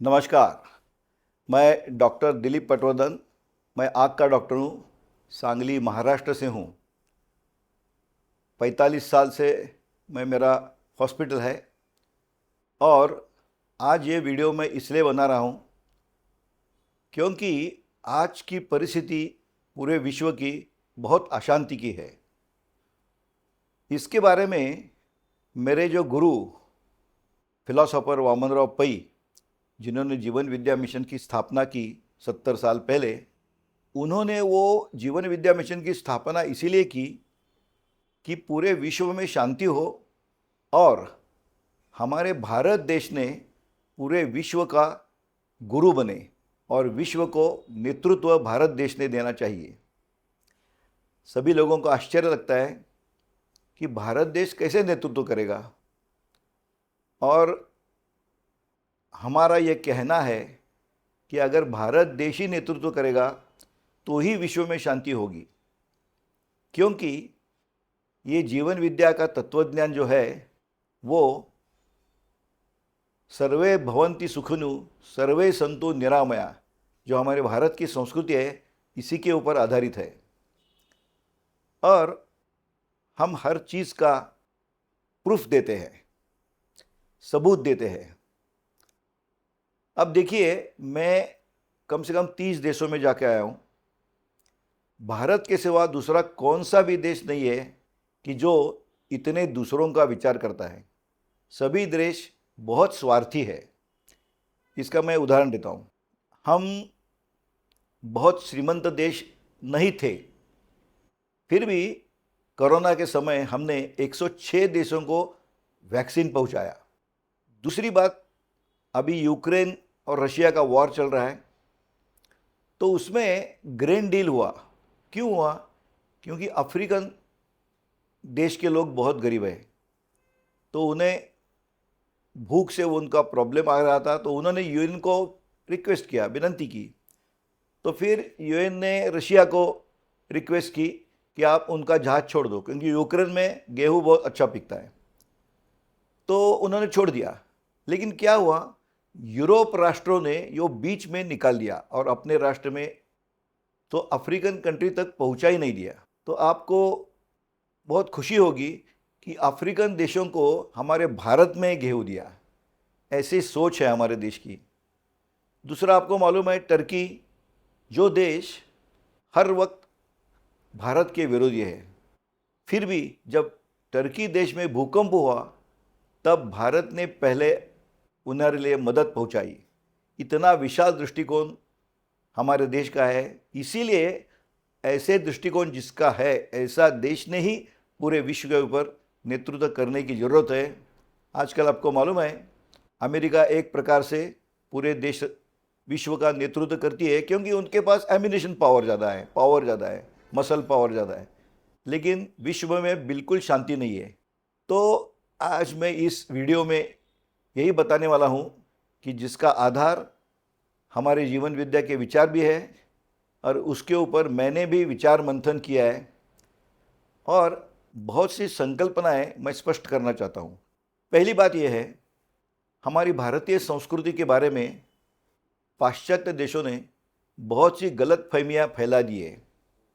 नमस्कार। मैं डॉक्टर दिलीप पटवर्धन। मैं आँख का डॉक्टर हूँ। सांगली महाराष्ट्र से हूँ। 45 साल से मेरा हॉस्पिटल है। और आज ये वीडियो मैं इसलिए बना रहा हूँ क्योंकि आज की परिस्थिति पूरे विश्व की बहुत अशांति की है। इसके बारे में मेरे जो गुरु फिलोसोफर वामनराव पै, जिन्होंने जीवन विद्या मिशन की स्थापना की 70 साल पहले, उन्होंने वो जीवन विद्या मिशन की स्थापना इसीलिए की कि पूरे विश्व में शांति हो और हमारे भारत देश ने पूरे विश्व का गुरु बने और विश्व को नेतृत्व भारत देश ने देना चाहिए। सभी लोगों को आश्चर्य लगता है कि भारत देश कैसे नेतृत्व करेगा, और हमारा ये कहना है कि अगर भारत देश ही नेतृत्व करेगा तो ही विश्व में शांति होगी। क्योंकि ये जीवन विद्या का तत्वज्ञान जो है वो सर्वे भवन्ति सुखिनो सर्वे संतो निरामया, जो हमारे भारत की संस्कृति है, इसी के ऊपर आधारित है। और हम हर चीज़ का प्रूफ देते हैं, सबूत देते हैं। अब देखिए, मैं कम से कम 30 देशों में जाके आया हूँ। भारत के सिवा दूसरा कौन सा भी देश नहीं है कि जो इतने दूसरों का विचार करता है। सभी देश बहुत स्वार्थी है। इसका मैं उदाहरण देता हूँ। हम बहुत श्रीमंत देश नहीं थे, फिर भी कोरोना के समय हमने 106 देशों को वैक्सीन पहुँचाया। दूसरी बात, अभी यूक्रेन और रशिया का वॉर चल रहा है, तो उसमें ग्रेन डील हुआ। क्यों हुआ? क्योंकि अफ्रीकन देश के लोग बहुत गरीब हैं, तो उन्हें भूख से उनका प्रॉब्लम आ रहा था, तो उन्होंने यूएन को रिक्वेस्ट किया, विनंती की। तो फिर यूएन ने रशिया को रिक्वेस्ट की कि आप उनका जहाज़ छोड़ दो, क्योंकि यूक्रेन में गेहूँ बहुत अच्छा पिकता है। तो उन्होंने छोड़ दिया। लेकिन क्या हुआ, यूरोप राष्ट्रों ने यो बीच में निकाल दिया और अपने राष्ट्र में तो अफ्रीकन कंट्री तक पहुंचा ही नहीं दिया। तो आपको बहुत खुशी होगी कि अफ्रीकन देशों को हमारे भारत में गेहूँ दिया। ऐसी सोच है हमारे देश की। दूसरा, आपको मालूम है, टर्की जो देश हर वक्त भारत के विरोधी है, फिर भी जब टर्की देश में भूकंप हुआ तब भारत ने पहले उन्हें लिए मदद पहुंचाई। इतना विशाल दृष्टिकोण हमारे देश का है। इसीलिए ऐसे दृष्टिकोण जिसका है, ऐसा देश ने ही पूरे विश्व के ऊपर नेतृत्व करने की ज़रूरत है। आजकल आपको मालूम है, अमेरिका एक प्रकार से पूरे देश विश्व का नेतृत्व करती है, क्योंकि उनके पास एम्यूनेशन पावर ज़्यादा है, मसल पावर ज़्यादा है। लेकिन विश्व में बिल्कुल शांति नहीं है। तो आज मैं इस वीडियो में यही बताने वाला हूँ कि जिसका आधार हमारे जीवन विद्या के विचार भी है, और उसके ऊपर मैंने भी विचार मंथन किया है, और बहुत सी संकल्पनाएं मैं स्पष्ट करना चाहता हूँ। पहली बात यह है, हमारी भारतीय संस्कृति के बारे में पाश्चात्य देशों ने बहुत सी गलत फहमियाँ फैला दी है,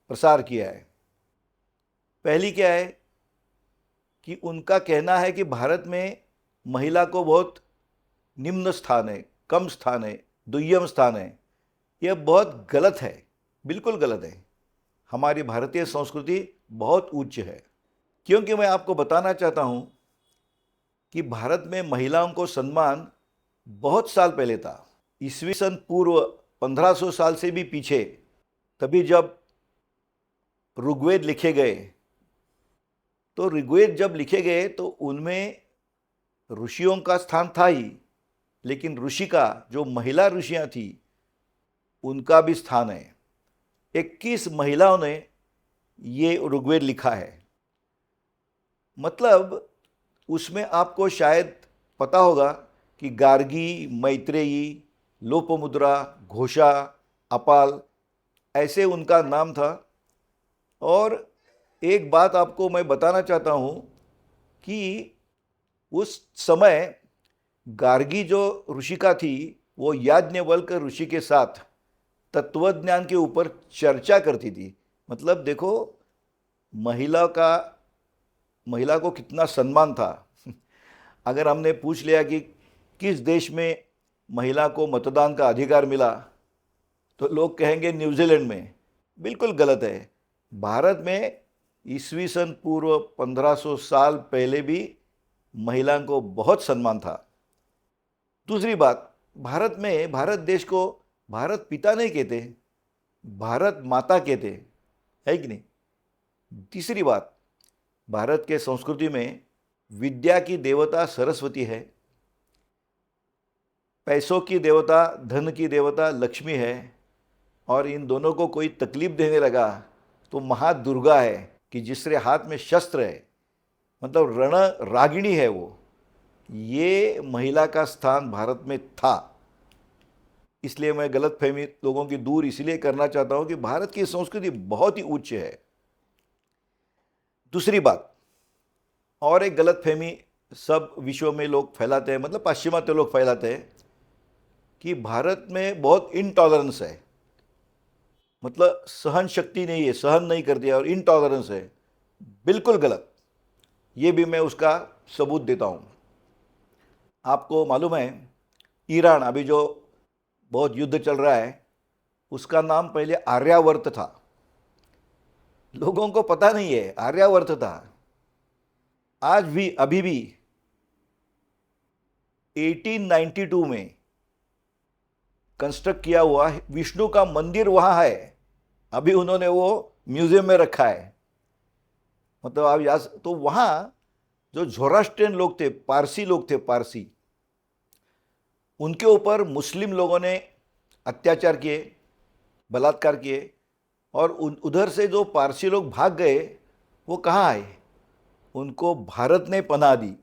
प्रसार किया है। पहली क्या है कि उनका कहना है कि भारत में महिला को बहुत निम्न स्थान है, कम स्थान है, दुय्यम स्थान है। यह बहुत गलत है, बिल्कुल गलत है। हमारी भारतीय संस्कृति बहुत उच्च है, क्योंकि मैं आपको बताना चाहता हूँ कि भारत में महिलाओं को सम्मान बहुत साल पहले था। ईस्वी सन पूर्व 1500 साल से भी पीछे, तभी जब ऋग्वेद लिखे गए, तो ऋग्वेद जब लिखे गए तो उनमें ऋषियों का स्थान था ही, लेकिन ऋषि का जो महिला ऋषियाँ थी उनका भी स्थान है। 21 महिलाओं ने ये ऋग्वेद लिखा है। मतलब उसमें आपको शायद पता होगा कि गार्गी, मैत्रेयी, लोपमुद्रा, घोषा, अपाल, ऐसे उनका नाम था। और एक बात आपको मैं बताना चाहता हूँ कि उस समय गार्गी जो ऋषिका थी वो याज्ञवल्क ऋषि के साथ तत्वज्ञान के ऊपर चर्चा करती थी। मतलब देखो, महिला को कितना सम्मान था। अगर हमने पूछ लिया कि किस देश में महिला को मतदान का अधिकार मिला, तो लोग कहेंगे न्यूजीलैंड में। बिल्कुल गलत है। भारत में ईस्वी सन पूर्व 1500 साल पहले भी महिला को बहुत सम्मान था। दूसरी बात, भारत देश को भारत पिता नहीं कहते, भारत माता कहते, है कि नहीं। तीसरी बात, भारत के संस्कृति में विद्या की देवता सरस्वती है, पैसों की देवता, धन की देवता लक्ष्मी है, और इन दोनों को कोई तकलीफ देने लगा तो महादुर्गा है कि जिसके हाथ में शस्त्र है, मतलब रण रागिणी है वो। ये महिला का स्थान भारत में था। इसलिए मैं गलतफहमी लोगों की दूर इसलिए करना चाहता हूं कि भारत की संस्कृति बहुत ही उच्च है। दूसरी बात, और एक गलतफहमी सब विश्व में लोग फैलाते हैं, मतलब पाश्चिमात्य लोग फैलाते हैं कि भारत में बहुत इनटॉलरेंस है, मतलब सहन शक्ति नहीं है, सहन नहीं करती है, और इनटॉलरेंस है। बिल्कुल गलत। ये भी मैं उसका सबूत देता हूँ। आपको मालूम है, ईरान अभी जो बहुत युद्ध चल रहा है, उसका नाम पहले आर्यावर्त था। लोगों को पता नहीं है, आर्यावर्त था। आज भी, अभी भी 1892 में कंस्ट्रक्ट किया हुआ विष्णु का मंदिर वहां है। अभी उन्होंने वो म्यूजियम में रखा है। मतलब आप याद, तो वहां जो ज़ोरास्ट्रियन लोग थे, पारसी लोग थे, पारसी, उनके ऊपर मुस्लिम लोगों ने अत्याचार किए, बलात्कार किए, और उधर से जो पारसी लोग भाग गए वो कहाँ आए? उनको भारत ने पनाह दी।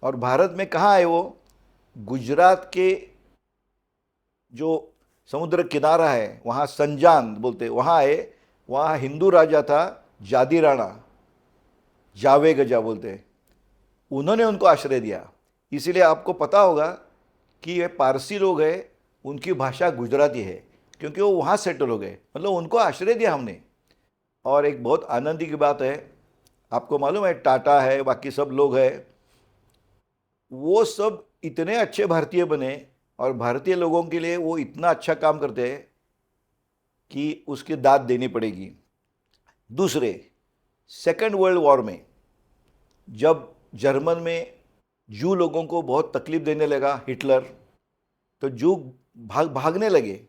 और भारत में कहाँ आए वो? गुजरात के जो समुद्र किनारा है, वहाँ संजान बोलते, वहाँ आए। वहाँ हिंदू राजा था जादी राणा, जावे गजा बोलते, उन्होंने उनको आश्रय दिया। इसीलिए आपको पता होगा कि ये पारसी लोग हैं, उनकी भाषा गुजराती है, क्योंकि वो वहाँ सेटल हो गए, मतलब उनको आश्रय दिया हमने। और एक बहुत आनंद की बात है, आपको मालूम है टाटा है, बाकी सब लोग हैं, वो सब इतने अच्छे भारतीय बने, और भारतीय लोगों के लिए वो इतना अच्छा काम करते हैं कि उसकी दाद देनी पड़ेगी। दूसरे, सेकेंड वर्ल्ड वॉर में जब जर्मन में जू लोगों को बहुत तकलीफ देने लगा हिटलर, तो जू भागने लगे।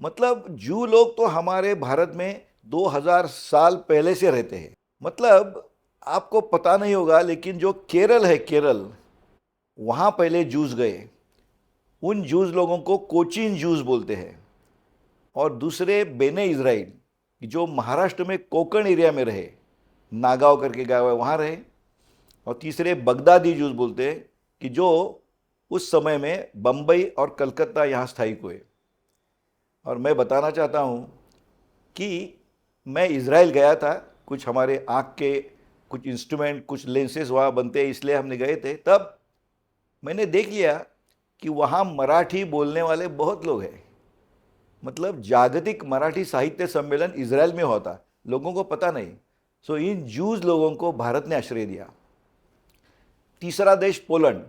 मतलब जू लोग तो हमारे भारत में 2000 साल पहले से रहते हैं। मतलब आपको पता नहीं होगा, लेकिन जो केरल है, केरल, वहाँ पहले जूस गए। उन जूस लोगों को कोचिन जूस बोलते हैं। और दूसरे बेने इज़राइल, जो महाराष्ट्र में कोकण एरिया में रहे, नागांव करके गाँव है, वहाँ रहे। और तीसरे बगदादी जूस बोलते हैं, कि जो उस समय में बम्बई और कलकत्ता यहाँ स्थायिक हुए। और मैं बताना चाहता हूँ कि मैं इज़राइल गया था, कुछ हमारे आँख के कुछ इंस्ट्रूमेंट, कुछ लेंसेज वहाँ बनते हैं, इसलिए हमने गए थे। तब मैंने देख लिया कि वहाँ मराठी बोलने वाले बहुत लोग हैं। मतलब जागतिक मराठी साहित्य सम्मेलन इज़राइल में होता, लोगों को पता नहीं। सो इन जूज लोगों को भारत ने आश्रय दिया। तीसरा देश पोलैंड,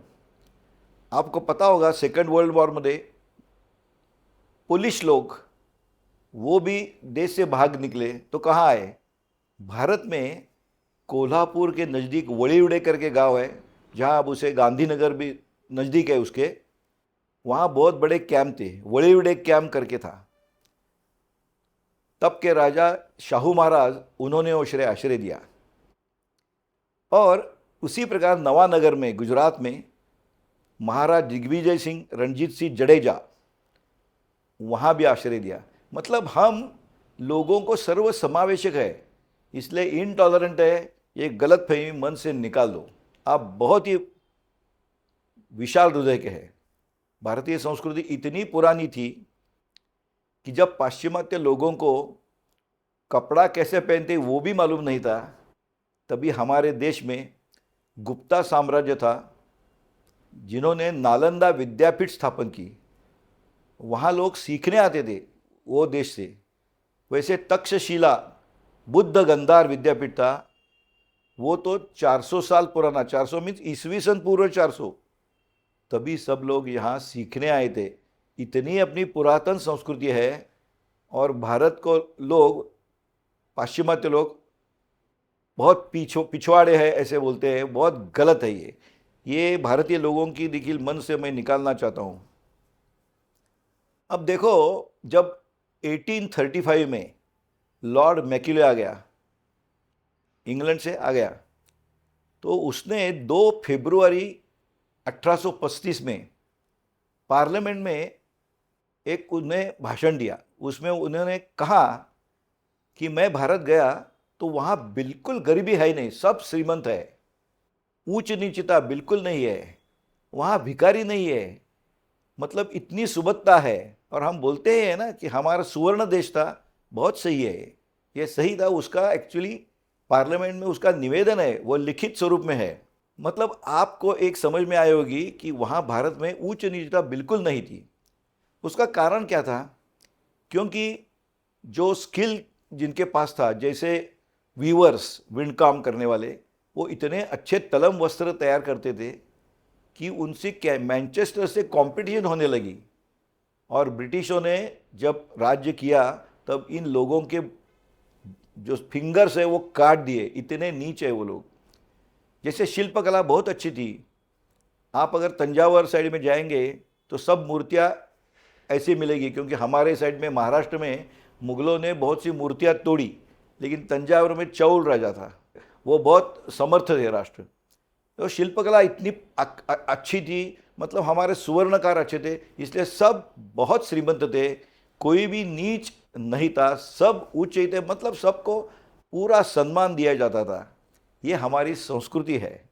आपको पता होगा सेकंड वर्ल्ड वॉर मध्ये पोलिश लोग, वो भी देश से भाग निकले, तो कहाँ आए? भारत में कोल्हापुर के नज़दीक वड़ीवड़े करके गांव है, जहाँ अब उसे गांधीनगर भी नज़दीक है उसके, वहाँ बहुत बड़े कैंप थे, वड़ीवड़े कैंप करके था। तब के राजा शाहू महाराज, उन्होंने आश्रय दिया। और उसी प्रकार नवानगर में, गुजरात में, महाराज दिग्विजय सिंह रणजीत सिंह जडेजा, वहाँ भी आश्रय दिया। मतलब हम लोगों को सर्व समावेशक है, इसलिए इनटॉलरेंट है, ये गलत फहमी मन से निकाल दो। आप बहुत ही विशाल हृदय के हैं। भारतीय संस्कृति इतनी पुरानी थी कि जब पाश्चिमात्य लोगों को कपड़ा कैसे पहनते वो भी मालूम नहीं था, तभी हमारे देश में गुप्ता साम्राज्य था, जिन्होंने नालंदा विद्यापीठ स्थापन की, वहाँ लोग सीखने आते थे वो देश से। वैसे तक्षशिला बुद्ध गंधार विद्यापीठ था, वो तो 400 साल पुराना, 400 मीन्स ईसवी सन पूर्व 400, तभी सब लोग यहाँ सीखने आए थे। इतनी अपनी पुरातन संस्कृति है, और भारत को लोग, पाश्चिमात्य लोग बहुत पिछवाड़े हैं ऐसे बोलते हैं, बहुत गलत है ये भारतीय लोगों की देखिए मन से मैं निकालना चाहता हूँ। अब देखो, जब 1835 में लॉर्ड मैक्यूले आ गया, इंग्लैंड से आ गया, तो उसने 2 फरवरी 1835 में पार्लियामेंट में एक उन्हें भाषण दिया। उसमें उन्होंने कहा कि मैं भारत गया तो वहाँ बिल्कुल गरीबी है ही नहीं, सब श्रीमंत है, ऊंच नीचता बिल्कुल नहीं है, वहाँ भिखारी नहीं है, मतलब इतनी सुबत्ता है। और हम बोलते हैं ना कि हमारा सुवर्ण देश था, बहुत सही है, ये सही था। उसका एक्चुअली पार्लियामेंट में उसका निवेदन है, वो लिखित स्वरूप में है। मतलब आपको एक समझ में आई होगी कि वहाँ भारत में उच्च नीचता बिल्कुल नहीं थी। उसका कारण क्या था? क्योंकि जो स्किल जिनके पास था, जैसे वीवर्स, विंड काम करने वाले, वो इतने अच्छे तलम वस्त्र तैयार करते थे कि उनसे क्या मैनचेस्टर से कंपटीशन होने लगी। और ब्रिटिशों ने जब राज्य किया तब इन लोगों के जो फिंगर्स है वो काट दिए, इतने नीच है वो लोग। जैसे शिल्पकला बहुत अच्छी थी, आप अगर तंजावर साइड में जाएंगे तो सब मूर्तियाँ ऐसी मिलेगी, क्योंकि हमारे साइड में महाराष्ट्र में मुगलों ने बहुत सी मूर्तियाँ तोड़ी, लेकिन तंजावर में चौल राजा था, वो बहुत समर्थ थे राष्ट्र। तो शिल्पकला इतनी अच्छी थी, मतलब हमारे सुवर्णकार अच्छे थे, इसलिए सब बहुत श्रीमंत थे, कोई भी नीच नहीं था, सब उच्च ही थे, मतलब सबको पूरा सम्मान दिया जाता था। ये हमारी संस्कृति है।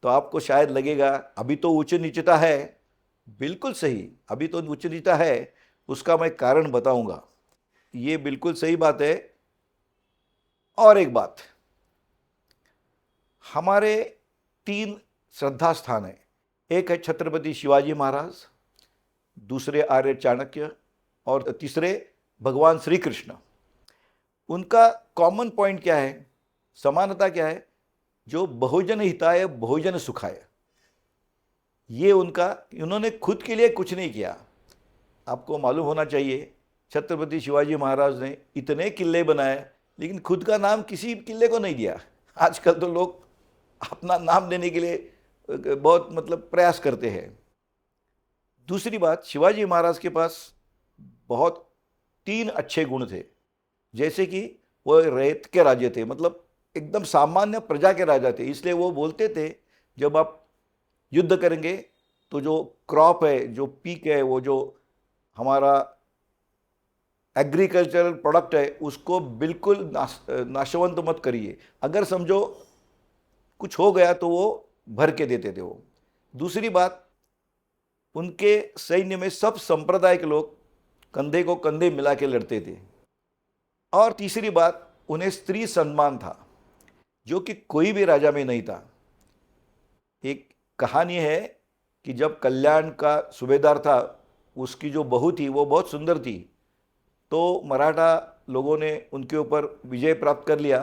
तो आपको शायद लगेगा अभी तो उच्च नीचता है, बिल्कुल सही, अभी तो उच्च नीचता है, उसका मैं कारण बताऊंगा। ये बिल्कुल सही बात है। और एक बात, हमारे 3 श्रद्धा स्थान है। एक है छत्रपति शिवाजी महाराज, दूसरे आर्य चाणक्य, और तीसरे भगवान श्री कृष्ण। उनका कॉमन पॉइंट क्या है, समानता क्या है? जो बहुजन हिताय बहुजन सुखाय, ये उनका, उन्होंने खुद के लिए कुछ नहीं किया। आपको मालूम होना चाहिए, छत्रपति शिवाजी महाराज ने इतने किले बनाए, लेकिन खुद का नाम किसी किले को नहीं दिया। आजकल तो लोग अपना नाम देने के लिए बहुत मतलब प्रयास करते हैं। दूसरी बात, शिवाजी महाराज के पास बहुत 3 अच्छे गुण थे। जैसे कि वो रैत के राजे थे, मतलब एकदम सामान्य प्रजा के राजा थे, इसलिए वो बोलते थे जब आप युद्ध करेंगे तो जो क्रॉप है, जो पीक है, वो जो हमारा एग्रीकल्चरल प्रोडक्ट है, उसको बिल्कुल नाशवंत मत करिए। अगर समझो कुछ हो गया तो वो भर के देते थे वो। दूसरी बात, उनके सैन्य में सब संप्रदाय के लोग कंधे को कंधे मिला के लड़ते थे। और तीसरी बात, उन्हें स्त्री सम्मान था, जो कि कोई भी राजा में नहीं था। एक कहानी है कि जब कल्याण का सूबेदार था, उसकी जो बहू थी वो बहुत सुंदर थी, तो मराठा लोगों ने उनके ऊपर विजय प्राप्त कर लिया।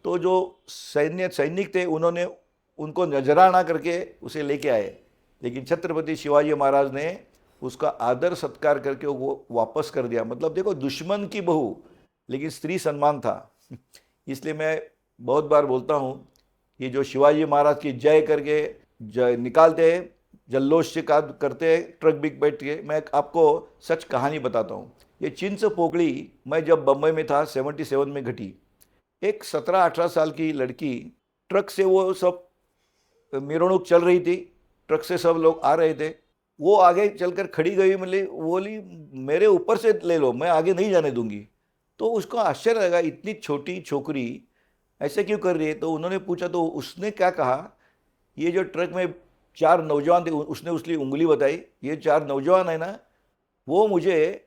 तो जो सैनिक थे, उन्होंने उनको नजराना करके उसे लेके आए, लेकिन छत्रपति शिवाजी महाराज ने उसका आदर सत्कार करके वो वापस कर दिया। मतलब देखो, दुश्मन की बहू, लेकिन स्त्री सम्मान था। इसलिए मैं बहुत बार बोलता हूँ, ये जो शिवाजी महाराज की जय करके निकालते हैं, जल्लोष से करते हैं ट्रक बिक बैठ के। मैं आपको सच कहानी बताता हूँ। ये चिंच पोकड़ी मैं जब बम्बई में था 77 में घटी। एक 17-18 साल की लड़की, ट्रक से वो सब मिरवणूक चल रही थी, ट्रक से सब लोग आ रहे थे, वो आगे चलकर खड़ी गई, बोली मेरे ऊपर से ले लो, मैं आगे नहीं जाने दूंगी। तो उसको आश्चर्य लगा, इतनी छोटी छोकरी ऐसे क्यों कर रही है? तो उन्होंने पूछा, तो उसने क्या कहा, ये जो ट्रक में 4 नौजवान थे, उसने उसकी उंगली बताई, ये 4 नौजवान है ना, वो मुझे,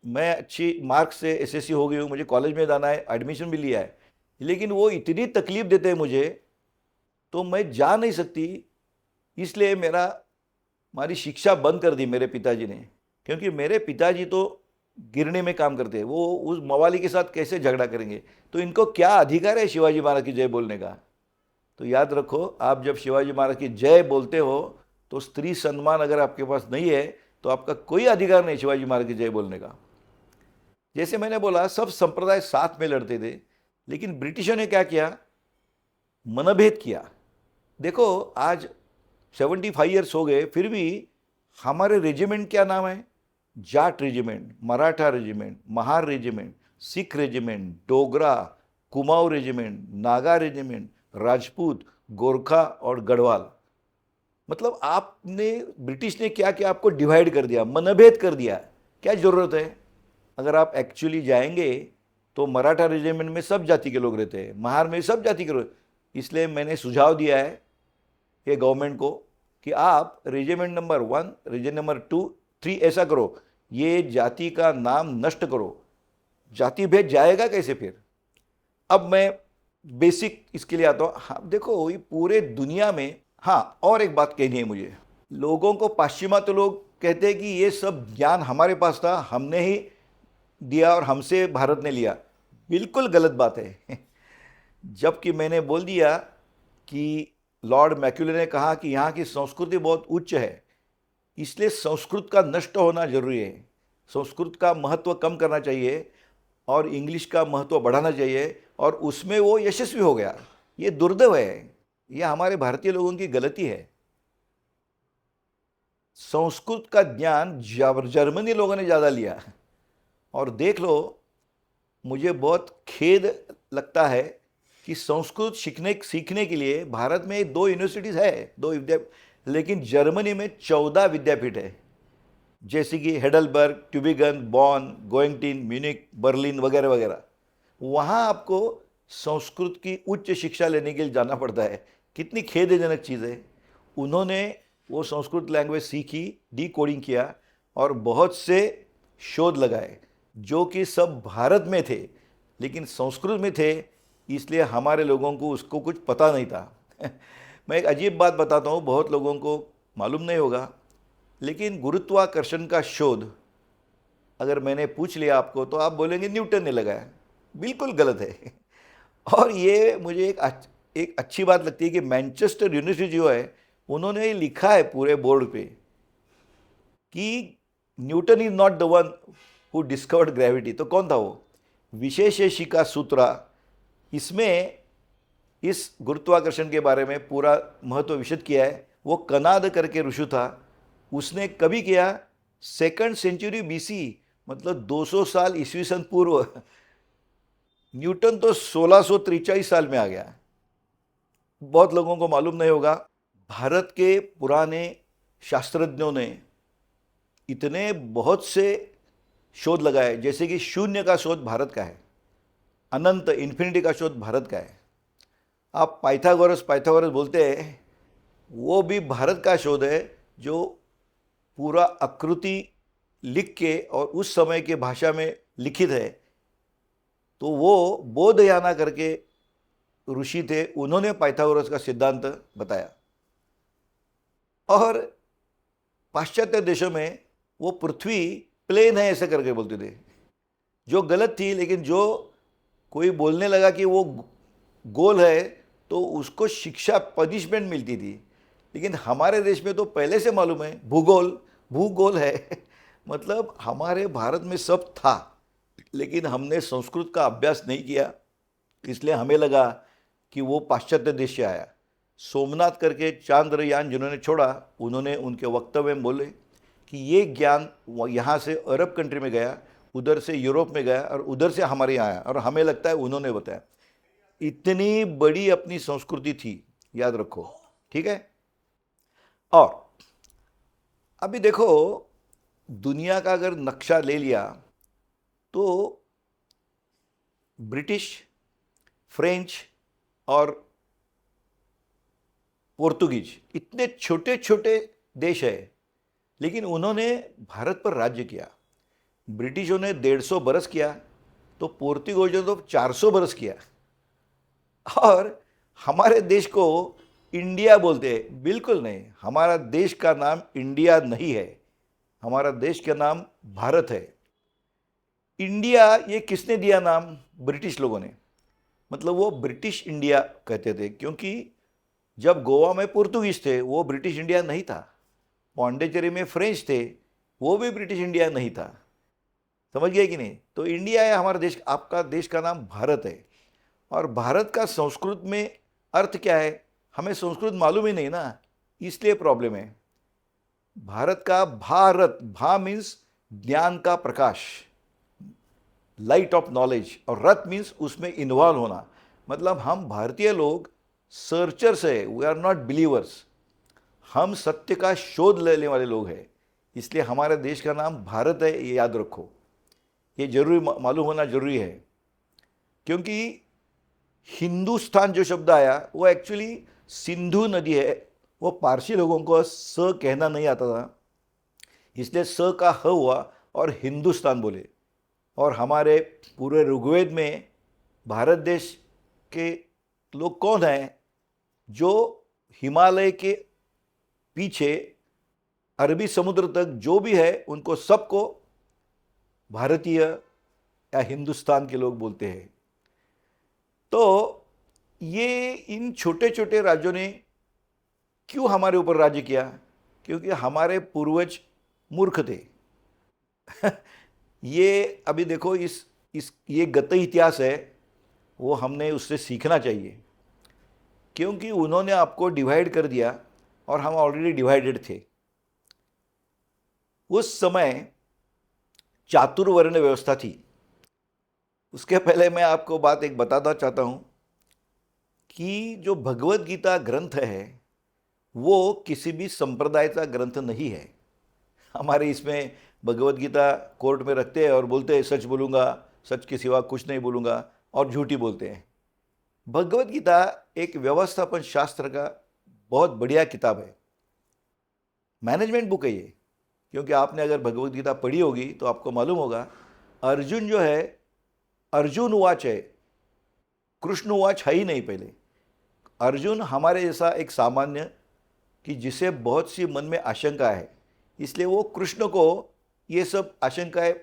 मैं अच्छी मार्क्स से एसएससी हो गई हूँ, मुझे कॉलेज में जाना है, एडमिशन भी लिया है, लेकिन वो इतनी तकलीफ देते हैं मुझे, तो मैं जा नहीं सकती, इसलिए हमारी शिक्षा बंद कर दी मेरे पिताजी ने, क्योंकि मेरे पिताजी तो गिरने में काम करते हैं, वो उस मवाली के साथ कैसे झगड़ा करेंगे, तो इनको क्या अधिकार है शिवाजी महाराज की जय बोलने का। तो याद रखो, आप जब शिवाजी महाराज की जय बोलते हो तो स्त्री सम्मान अगर आपके पास नहीं है तो आपका कोई अधिकार नहीं शिवाजी महाराज की जय बोलने का। जैसे मैंने बोला, सब संप्रदाय साथ में लड़ते थे, लेकिन ब्रिटिशों ने क्या किया, मनभेद किया। देखो आज 75 ईयर्स हो गए, फिर भी हमारे रेजिमेंट क्या नाम है, Jat regiment, Maratha regiment, Mahar regiment, Sikh regiment, Dogra, Kumaon regiment, Naga regiment, Rajput, Gorkha और गढ़वाल। मतलब आपने, ब्रिटिश ने क्या किया, आपको डिवाइड कर दिया, मनभेद कर दिया। क्या जरूरत है? अगर आप एक्चुअली जाएंगे तो मराठा रेजिमेंट में सब जाति के लोग रहते हैं, महार में सब जाति के लोग। इसलिए मैंने सुझाव दिया है ये गवर्नमेंट को कि आप रेजिमेंट नंबर 1, रेजिमेंट नंबर 2, 3 ऐसा करो, ये जाति का नाम नष्ट करो। जाति भेद जाएगा कैसे फिर? अब मैं बेसिक इसके लिए आता हूँ। हाँ देखो, ये पूरे दुनिया में, हाँ और एक बात कहनी है मुझे, लोगों को पाश्चिमात्य लोग कहते हैं कि ये सब ज्ञान हमारे पास था, हमने ही दिया और हमसे भारत ने लिया। बिल्कुल गलत बात है। जबकि मैंने बोल दिया कि लॉर्ड मैक्यूले ने कहा कि यहाँ की संस्कृति बहुत उच्च है, इसलिए संस्कृत का नष्ट होना जरूरी है, संस्कृत का महत्व कम करना चाहिए और इंग्लिश का महत्व बढ़ाना चाहिए, और उसमें वो यशस्वी हो गया। ये दुर्दैव है, ये हमारे भारतीय लोगों की गलती है। संस्कृत का ज्ञान जर्मनी लोगों ने ज़्यादा लिया, और देख लो, मुझे बहुत खेद लगता है कि संस्कृत सीखने के लिए भारत में 2 यूनिवर्सिटीज़ है, 2 लेकिन जर्मनी में 14 विद्यापीठ है, जैसे कि हेडलबर्ग, ट्यूबिंगन, बॉन, गोइंगटिन, म्यूनिक, बर्लिन वगैरह वगैरह। वहाँ आपको संस्कृत की उच्च शिक्षा लेने के लिए जाना पड़ता है। कितनी खेदजनक चीज़ है। उन्होंने वो संस्कृत लैंग्वेज सीखी, डिकोडिंग किया और बहुत से शोध लगाए जो कि सब भारत में थे, लेकिन संस्कृत में थे, इसलिए हमारे लोगों को उसको कुछ पता नहीं था। मैं एक अजीब बात बताता हूँ, बहुत लोगों को मालूम नहीं होगा, लेकिन गुरुत्वाकर्षण का शोध अगर मैंने पूछ लिया आपको तो आप बोलेंगे न्यूटन ने लगाया। बिल्कुल गलत है। और ये मुझे एक अच्छी बात लगती है कि मैनचेस्टर यूनिवर्सिटी जो है, उन्होंने ये लिखा है पूरे बोर्ड पे कि Newton is not the one who discovered gravity. तो कौन था वो? विशेषेशिका सूत्रा, इसमें इस गुरुत्वाकर्षण के बारे में पूरा महत्व विशद किया है। वो कनाद करके ऋषि था, उसने कभी किया 2nd सेंचुरी BC, मतलब 200 साल ईस्वी सन पूर्व। न्यूटन तो 1643 साल में आ गया। बहुत लोगों को मालूम नहीं होगा, भारत के पुराने शास्त्रज्ञों ने इतने बहुत से शोध लगाए, जैसे कि शून्य का शोध भारत का है, अनंत इन्फिनिटी का शोध भारत का है। आप पाइथागोरस बोलते हैं, वो भी भारत का शोध है, जो पूरा आकृति लिख के और उस समय के भाषा में लिखित है। तो वो बोधयाना करके ऋषि थे, उन्होंने पाइथागोरस का सिद्धांत बताया। और पाश्चात्य देशों में वो पृथ्वी प्लेन है ऐसे करके बोलते थे, जो गलत थी। लेकिन जो कोई बोलने लगा कि वो गोल है तो उसको शिक्षा, पनिशमेंट मिलती थी। लेकिन हमारे देश में तो पहले से मालूम है भूगोल है। मतलब हमारे भारत में सब था, लेकिन हमने संस्कृत का अभ्यास नहीं किया, इसलिए हमें लगा कि वो पाश्चात्य देश से आया। सोमनाथ करके चांद्रयान जिन्होंने छोड़ा, उन्होंने उनके वक्तव्य में बोले कि ये ज्ञान यहाँ से अरब कंट्री में गया, उधर से यूरोप में गया और उधर से हमारे यहाँ आया, और हमें लगता है उन्होंने बताया। इतनी बड़ी अपनी संस्कृति थी, याद रखो, ठीक है। और अभी देखो, दुनिया का अगर नक्शा ले लिया तो ब्रिटिश, फ्रेंच और पोर्तुगीज इतने छोटे छोटे देश है, लेकिन उन्होंने भारत पर राज्य किया। ब्रिटिशों ने 150 बरस किया, तो पोर्तुगीजों ने तो 400 बरस किया। और हमारे देश को इंडिया बोलते हैं, बिल्कुल नहीं। हमारा देश का नाम इंडिया नहीं है, हमारा देश का नाम भारत है। इंडिया ये किसने दिया नाम? ब्रिटिश लोगों ने। मतलब वो ब्रिटिश इंडिया कहते थे, क्योंकि जब गोवा में पुर्तगीज थे वो ब्रिटिश इंडिया नहीं था, पौंडीचेरी में फ्रेंच थे वो भी ब्रिटिश इंडिया नहीं था। समझ गए कि नहीं? तो इंडिया है हमारा देश, आपका देश का नाम भारत है। और भारत का संस्कृत में अर्थ क्या है? हमें संस्कृत मालूम ही नहीं ना, इसलिए प्रॉब्लम है। भारत का भारत, भा मीन्स ज्ञान का प्रकाश, लाइट ऑफ नॉलेज, और रत मीन्स उसमें इन्वॉल्व होना। मतलब हम भारतीय लोग सर्चर्स है, वी आर नॉट बिलीवर्स। हम सत्य का शोध लेने वाले लोग हैं, इसलिए हमारे देश का नाम भारत है, ये याद रखो। ये जरूरी मालूम होना जरूरी है, क्योंकि हिंदुस्तान जो शब्द आया वो एक्चुअली सिंधु नदी है। वो पारसी लोगों को स कहना नहीं आता था, इसलिए स का ह हुआ और हिंदुस्तान बोले। और हमारे पूरे ऋग्वेद में भारत देश के लोग कौन हैं? जो हिमालय के पीछे अरबी समुद्र तक जो भी है उनको सबको भारतीय या हिंदुस्तान के लोग बोलते हैं। तो ये इन छोटे छोटे राज्यों ने क्यों हमारे ऊपर राज्य किया? क्योंकि हमारे पूर्वज मूर्ख थे। ये अभी देखो, इस ये गत इतिहास है, वो हमने उससे सीखना चाहिए, क्योंकि उन्होंने आपको डिवाइड कर दिया और हम ऑलरेडी डिवाइडेड थे। उस समय चातुर्वर्ण व्यवस्था थी। उसके पहले मैं आपको बात एक बताना चाहता हूँ कि जो भगवत गीता ग्रंथ है वो किसी भी संप्रदाय का ग्रंथ नहीं है। हमारे इसमें भगवत गीता कोर्ट में रखते हैं और बोलते हैं सच बोलूँगा, सच के सिवा कुछ नहीं बोलूँगा, और झूठी बोलते हैं। भगवत गीता एक व्यवस्थापन शास्त्र का बहुत बढ़िया किताब है, मैनेजमेंट बुक है ये। क्योंकि आपने अगर भगवत गीता पढ़ी होगी तो आपको मालूम होगा, अर्जुन जो है, अर्जुन उवाच है, कृष्ण उवाच है ही नहीं। पहले अर्जुन हमारे जैसा एक सामान्य, कि जिसे बहुत सी मन में आशंका है, इसलिए वो कृष्ण को ये सब आशंकाएं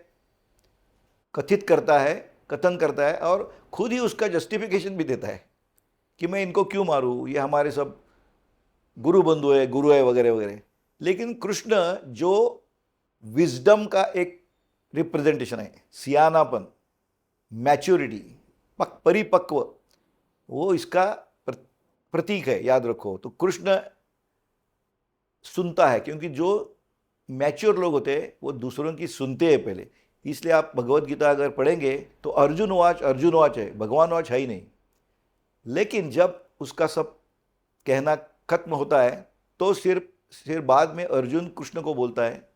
कथित करता है, कथन करता है, और खुद ही उसका जस्टिफिकेशन भी देता है कि मैं इनको क्यों मारूं, ये हमारे सब गुरु बंधु है, गुरु है, वगैरह वगैरह। लेकिन कृष्ण जो विजडम का एक रिप्रेजेंटेशन है, सियानापन, मैच्योरिटी, परिपक्व, वो इसका प्रतीक है, याद रखो। तो कृष्ण सुनता है, क्योंकि जो मैच्योर लोग होते हैं वो दूसरों की सुनते हैं पहले। इसलिए आप भगवत गीता अगर पढ़ेंगे तो अर्जुन वाच है, भगवान वाच है ही नहीं। लेकिन जब उसका सब कहना खत्म होता है तो सिर्फ बाद में अर्जुन कृष्ण को बोलता है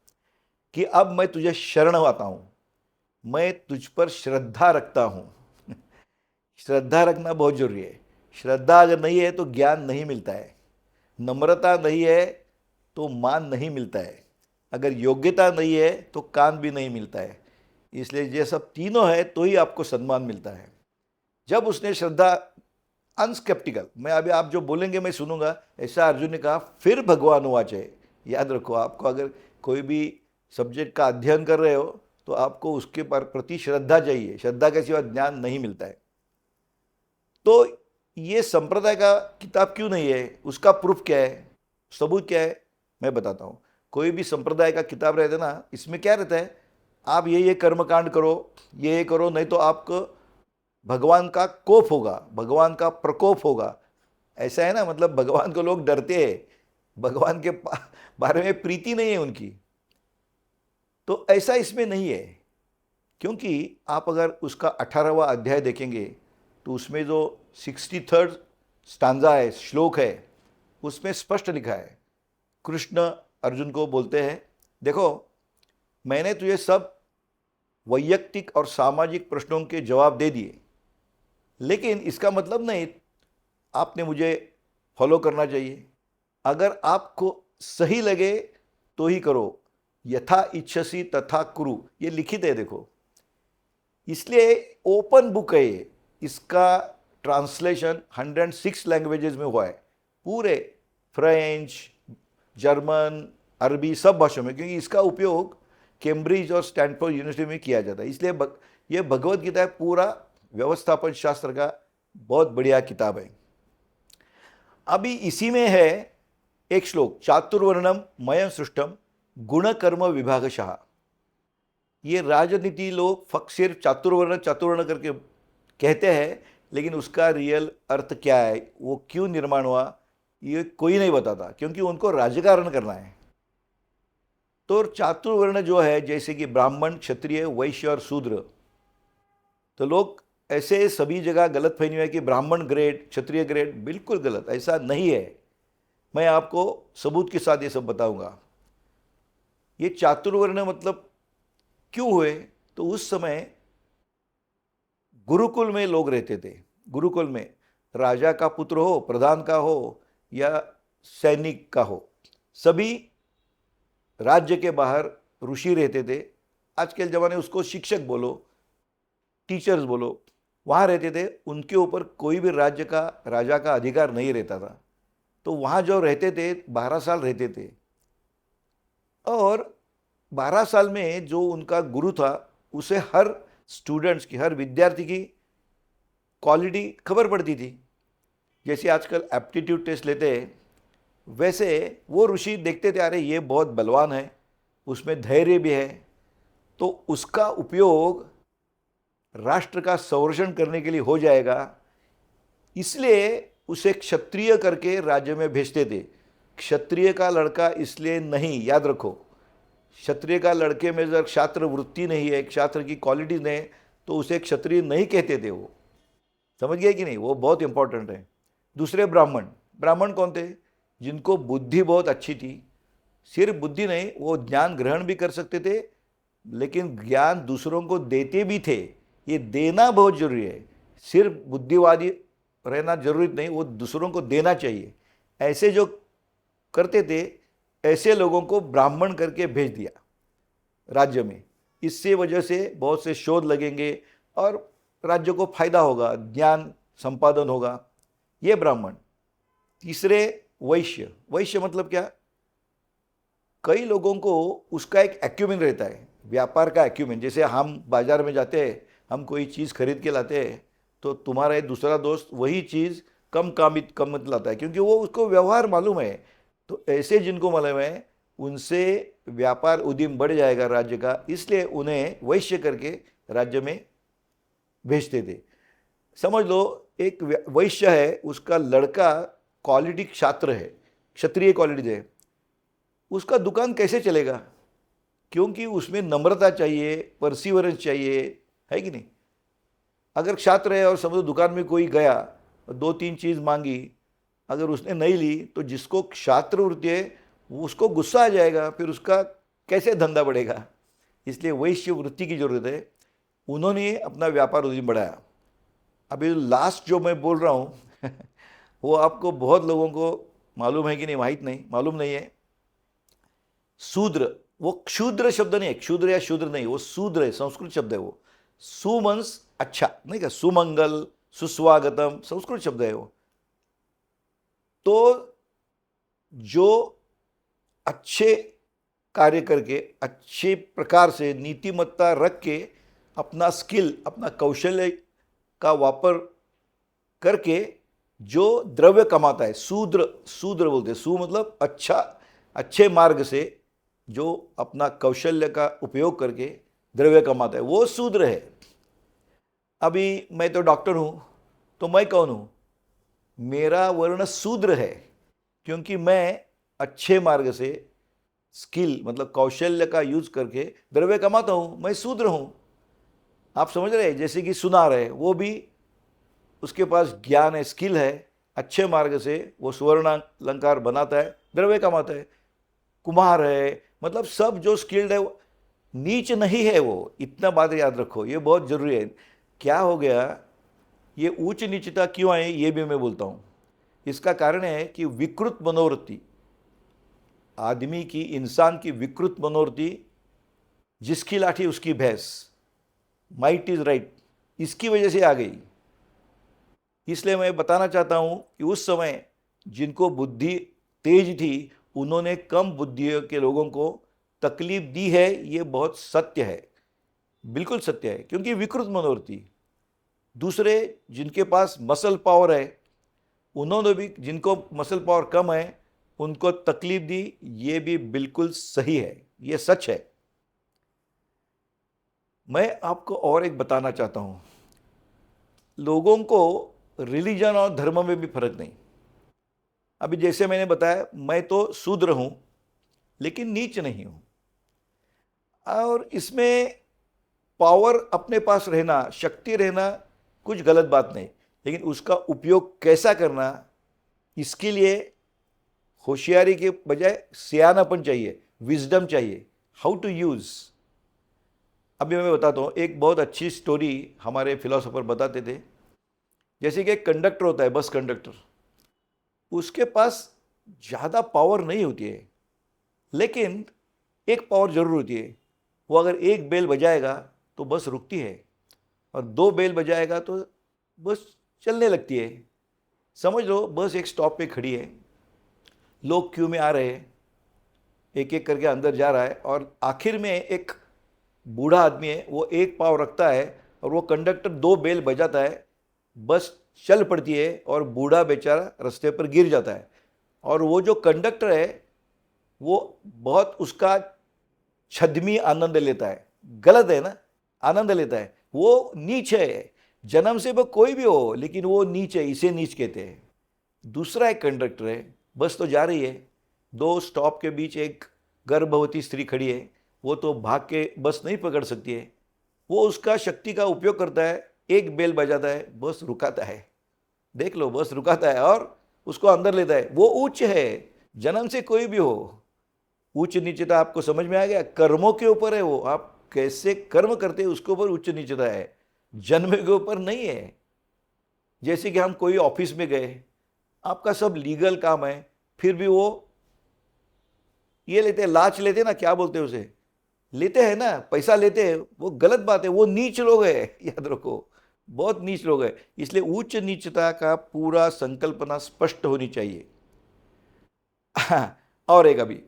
कि अब मैं तुझे शरण आता हूं, मैं तुझ पर श्रद्धा रखता हूं। श्रद्धा रखना बहुत जरूरी है। श्रद्धा अगर नहीं है तो ज्ञान नहीं मिलता है, नम्रता नहीं है तो मान नहीं मिलता है, अगर योग्यता नहीं है तो काम भी नहीं मिलता है। इसलिए ये सब तीनों है तो ही आपको सम्मान मिलता है। जब उसने श्रद्धा, अनस्केप्टिकल, मैं अभी आप जो बोलेंगे मैं सुनूंगा, ऐसा अर्जुन ने कहा, फिर भगवान वाच है। याद रखो, आपको अगर कोई भी सब्जेक्ट का अध्ययन कर रहे हो तो आपको उसके प्रति श्रद्धा चाहिए, श्रद्धा के सिवा ज्ञान नहीं मिलता है। तो ये संप्रदाय का किताब क्यों नहीं है? उसका प्रूफ क्या है, सबूत क्या है, मैं बताता हूँ। कोई भी संप्रदाय का किताब रहता है ना, इसमें क्या रहता है, आप ये कर्मकांड करो, ये करो, नहीं तो आपको भगवान का कोप होगा, भगवान का प्रकोप होगा। ऐसा है ना, मतलब भगवान को लोग डरते हैं, भगवान के बारे में प्रीति नहीं है उनकी। तो ऐसा इसमें नहीं है, क्योंकि आप अगर उसका 18वां अध्याय देखेंगे तो उसमें जो 63rd स्टांजा है, श्लोक है, उसमें स्पष्ट लिखा है, कृष्ण अर्जुन को बोलते हैं, देखो मैंने तुझे सब वैयक्तिक और सामाजिक प्रश्नों के जवाब दे दिए, लेकिन इसका मतलब नहीं आपने मुझे फॉलो करना चाहिए। अगर आपको सही लगे तो ही करो, यथा इच्छसी तथा कुरु, ये लिखित है देखो। इसलिए ओपन बुक है ये, इसका ट्रांसलेशन 106 लैंग्वेजेस में हुआ है। पूरे फ्रेंच, जर्मन, अरबी सब भाषाओं में, क्योंकि इसका उपयोग कैम्ब्रिज और स्टैनफोर्ड यूनिवर्सिटी में किया जाता है। इसलिए ये भगवत गीता पूरा व्यवस्थापन शास्त्र का बहुत बढ़िया किताब है। अभी इसी में है एक श्लोक, चातुर्वर्णम मयं सृष्टम गुण कर्म विभागशः। ये राजनीति लोग सिर्फ चातुर्वर्ण चातुर्वर्ण करके कहते हैं, लेकिन उसका रियल अर्थ क्या है, वो क्यों निर्माण हुआ, ये कोई नहीं बताता, क्योंकि उनको राजकारण करना है। तो चातुर्वर्ण जो है, जैसे कि ब्राह्मण, क्षत्रिय, वैश्य और शूद्र, तो लोग ऐसे सभी जगह गलत फहमी है कि ब्राह्मण ग्रेड, क्षत्रिय ग्रेड, बिल्कुल गलत, ऐसा नहीं है। मैं आपको सबूत के साथ ये सब बताऊंगा। ये चातुर्वर्ण मतलब क्यों हुए, तो उस समय गुरुकुल में लोग रहते थे। गुरुकुल में राजा का पुत्र हो, प्रधान का हो या सैनिक का हो, सभी राज्य के बाहर ऋषि रहते थे। आज के ज़माने उसको शिक्षक बोलो, टीचर्स बोलो, वहाँ रहते थे। उनके ऊपर कोई भी राज्य का राजा का अधिकार नहीं रहता था। तो वहाँ जो रहते थे 12 साल रहते थे, और 12 साल में जो उनका गुरु था, उसे हर स्टूडेंट्स की, हर विद्यार्थी की क्वालिटी खबर पड़ती थी। जैसे आजकल एप्टीट्यूड टेस्ट लेते हैं, वैसे वो ऋषि देखते थे, अरे ये बहुत बलवान है, उसमें धैर्य भी है, तो उसका उपयोग राष्ट्र का संरक्षण करने के लिए हो जाएगा। इसलिए उसे क्षत्रिय करके राज्य में भेजते थे। क्षत्रिय का लड़का इसलिए नहीं, याद रखो, क्षत्रिय का लड़के में अगर क्षात्र वृत्ति नहीं है, क्षात्र की क्वालिटी नहीं, तो उसे क्षत्रिय नहीं कहते थे। वो समझ गए कि नहीं, वो बहुत इंपॉर्टेंट है। दूसरे ब्राह्मण, ब्राह्मण कौन थे, जिनको बुद्धि बहुत अच्छी थी। सिर्फ बुद्धि नहीं, वो ज्ञान ग्रहण भी कर सकते थे, लेकिन ज्ञान दूसरों को देते भी थे। ये देना बहुत जरूरी है, सिर्फ बुद्धिवादी रहना जरूरी नहीं, वो दूसरों को देना चाहिए। ऐसे जो करते थे, ऐसे लोगों को ब्राह्मण करके भेज दिया राज्य में। इससे वजह से बहुत से शोध लगेंगे और राज्य को फायदा होगा, ज्ञान संपादन होगा। ये ब्राह्मण। तीसरे वैश्य। वैश्य मतलब क्या, कई लोगों को उसका एक एक्यूमेन रहता है, व्यापार का एक्यूमेन। जैसे हम बाजार में जाते हैं, हम कोई चीज़ खरीद के लाते हैं, तो तुम्हारा एक दूसरा दोस्त वही चीज़ कम कीमत लाता है, क्योंकि वो उसको व्यवहार मालूम है। तो ऐसे जिनको मालूम है, उनसे व्यापार उद्यम बढ़ जाएगा राज्य का, इसलिए उन्हें वैश्य करके राज्य में भेजते थे। समझ लो, एक वैश्य है, उसका लड़का क्वालिटी छात्र है, क्षत्रिय क्वालिटी है, उसका दुकान कैसे चलेगा, क्योंकि उसमें नम्रता चाहिए, परसिवरेंस चाहिए, है कि नहीं। अगर छात्र है और समझो दुकान में कोई गया, 2-3 चीज़ मांगी, अगर उसने नहीं ली, तो जिसको छात्र वृत्ति है उसको गुस्सा आ जाएगा, फिर उसका कैसे धंधा बढ़ेगा। इसलिए वैश्य वृत्ति की जरूरत है। उन्होंने अपना व्यापार उद्यम बढ़ाया। अभी लास्ट जो मैं बोल रहा हूँ वो आपको बहुत लोगों को मालूम है कि नहीं, मालूम नहीं है। शूद्र, वो क्षूद्र शब्द नहीं है, क्षूद्र या शूद्र नहीं, वो शूद्र है, संस्कृत शब्द है। वो सुमंस अच्छा नहीं क्या, सुमंगल, सुस्वागतम, संस्कृत शब्द है वो। तो जो अच्छे कार्य करके, अच्छे प्रकार से नीतिमत्ता रख के, अपना स्किल, अपना कौशल्य का वापर करके जो द्रव्य कमाता है, शूद्र बोलते हैं। सु मतलब अच्छा, अच्छे मार्ग से जो अपना कौशल्य का उपयोग करके द्रव्य कमाता है, वो शूद्र है। अभी मैं तो डॉक्टर हूँ, तो मैं कौन हूँ, मेरा वर्ण शूद्र है, क्योंकि मैं अच्छे मार्ग से स्किल मतलब कौशल्य का यूज करके द्रव्य कमाता हूँ, मैं शूद्र हूँ। आप समझ रहे हैं। जैसे कि सुनार है, वो भी उसके पास ज्ञान है, स्किल है, अच्छे मार्ग से वो स्वर्ण अलंकार बनाता है, द्रव्य कमाता है। कुम्हार है, मतलब सब जो स्किल्ड है, वो नीच नहीं है। वो इतना बात याद रखो, ये बहुत जरूरी है। क्या हो गया, ये ऊंच नीचता क्यों आए, ये भी मैं बोलता हूँ। इसका कारण है कि विकृत मनोवृत्ति, आदमी की, इंसान की विकृत मनोवृत्ति, जिसकी लाठी उसकी भैंस, माइट इज राइट, इसकी वजह से आ गई। इसलिए मैं बताना चाहता हूँ कि उस समय जिनको बुद्धि तेज थी उन्होंने कम बुद्धि के लोगों को तकलीफ दी है, ये बहुत सत्य है, बिल्कुल सत्य है, क्योंकि विकृत मनोवृत्ति। दूसरे जिनके पास मसल पावर है उन्होंने भी, जिनको मसल पावर कम है उनको तकलीफ दी, ये भी बिल्कुल सही है, ये सच है। मैं आपको और एक बताना चाहता हूं, लोगों को रिलीजन और धर्म में भी फर्क नहीं। अभी जैसे मैंने बताया, मैं तो शूद्र हूं लेकिन नीच नहीं हूं, और इसमें पावर अपने पास रहना, शक्ति रहना कुछ गलत बात नहीं, लेकिन उसका उपयोग कैसा करना, इसके लिए होशियारी के बजाय सियानापन चाहिए, विजडम चाहिए, हाउ टू यूज। अभी मैं बताता हूँ, एक बहुत अच्छी स्टोरी हमारे फिलोसोफर बताते थे। जैसे कि एक कंडक्टर होता है, बस कंडक्टर, उसके पास ज़्यादा पावर नहीं होती है, लेकिन एक पावर जरूर होती है। वो अगर एक बेल बजाएगा तो बस रुकती है, और दो बेल बजाएगा तो बस चलने लगती है। समझ लो, बस एक स्टॉप पे खड़ी है, लोग क्यू में आ रहे हैं, एक एक करके अंदर जा रहा है, और आखिर में एक बूढ़ा आदमी है, वो एक पाँव रखता है और वो कंडक्टर दो बेल बजाता है, बस चल पड़ती है और बूढ़ा बेचारा रास्ते पर गिर जाता है। और वो जो कंडक्टर है वो बहुत उसका छद्मी आनंद लेता है, गलत है ना, आनंद लेता है, वो नीच है, जन्म से वो कोई भी हो लेकिन वो नीच है, इसे नीच कहते हैं। दूसरा एक कंडक्टर है, बस तो जा रही है, दो स्टॉप के बीच एक गर्भवती स्त्री खड़ी है, वो तो भाग के बस नहीं पकड़ सकती है, वो उसका शक्ति का उपयोग करता है, एक बेल बजाता है, बस रुकाता है। देख लो, बस रुकाता है और उसको अंदर लेता है। वो उच्च है, जन्म से कोई भी हो। उच्च नीचता आपको समझ में आ गया? कर्मों के ऊपर है, वो आप कैसे कर्म करते हैं उसके ऊपर उच्च नीचता है, जन्म के ऊपर नहीं है। जैसे कि हम कोई ऑफिस में गए, आपका सब लीगल काम है, फिर भी वो ये लेते हैं, लाच लेते हैं ना, क्या बोलते हैं उसे, लेते हैं ना, पैसा लेते हैं, वो गलत बात है, वो नीच लोग है, याद रखो, बहुत नीच लोग है। इसलिए उच्च नीचता का पूरा संकल्पना स्पष्ट होनी चाहिए। और एक, अभी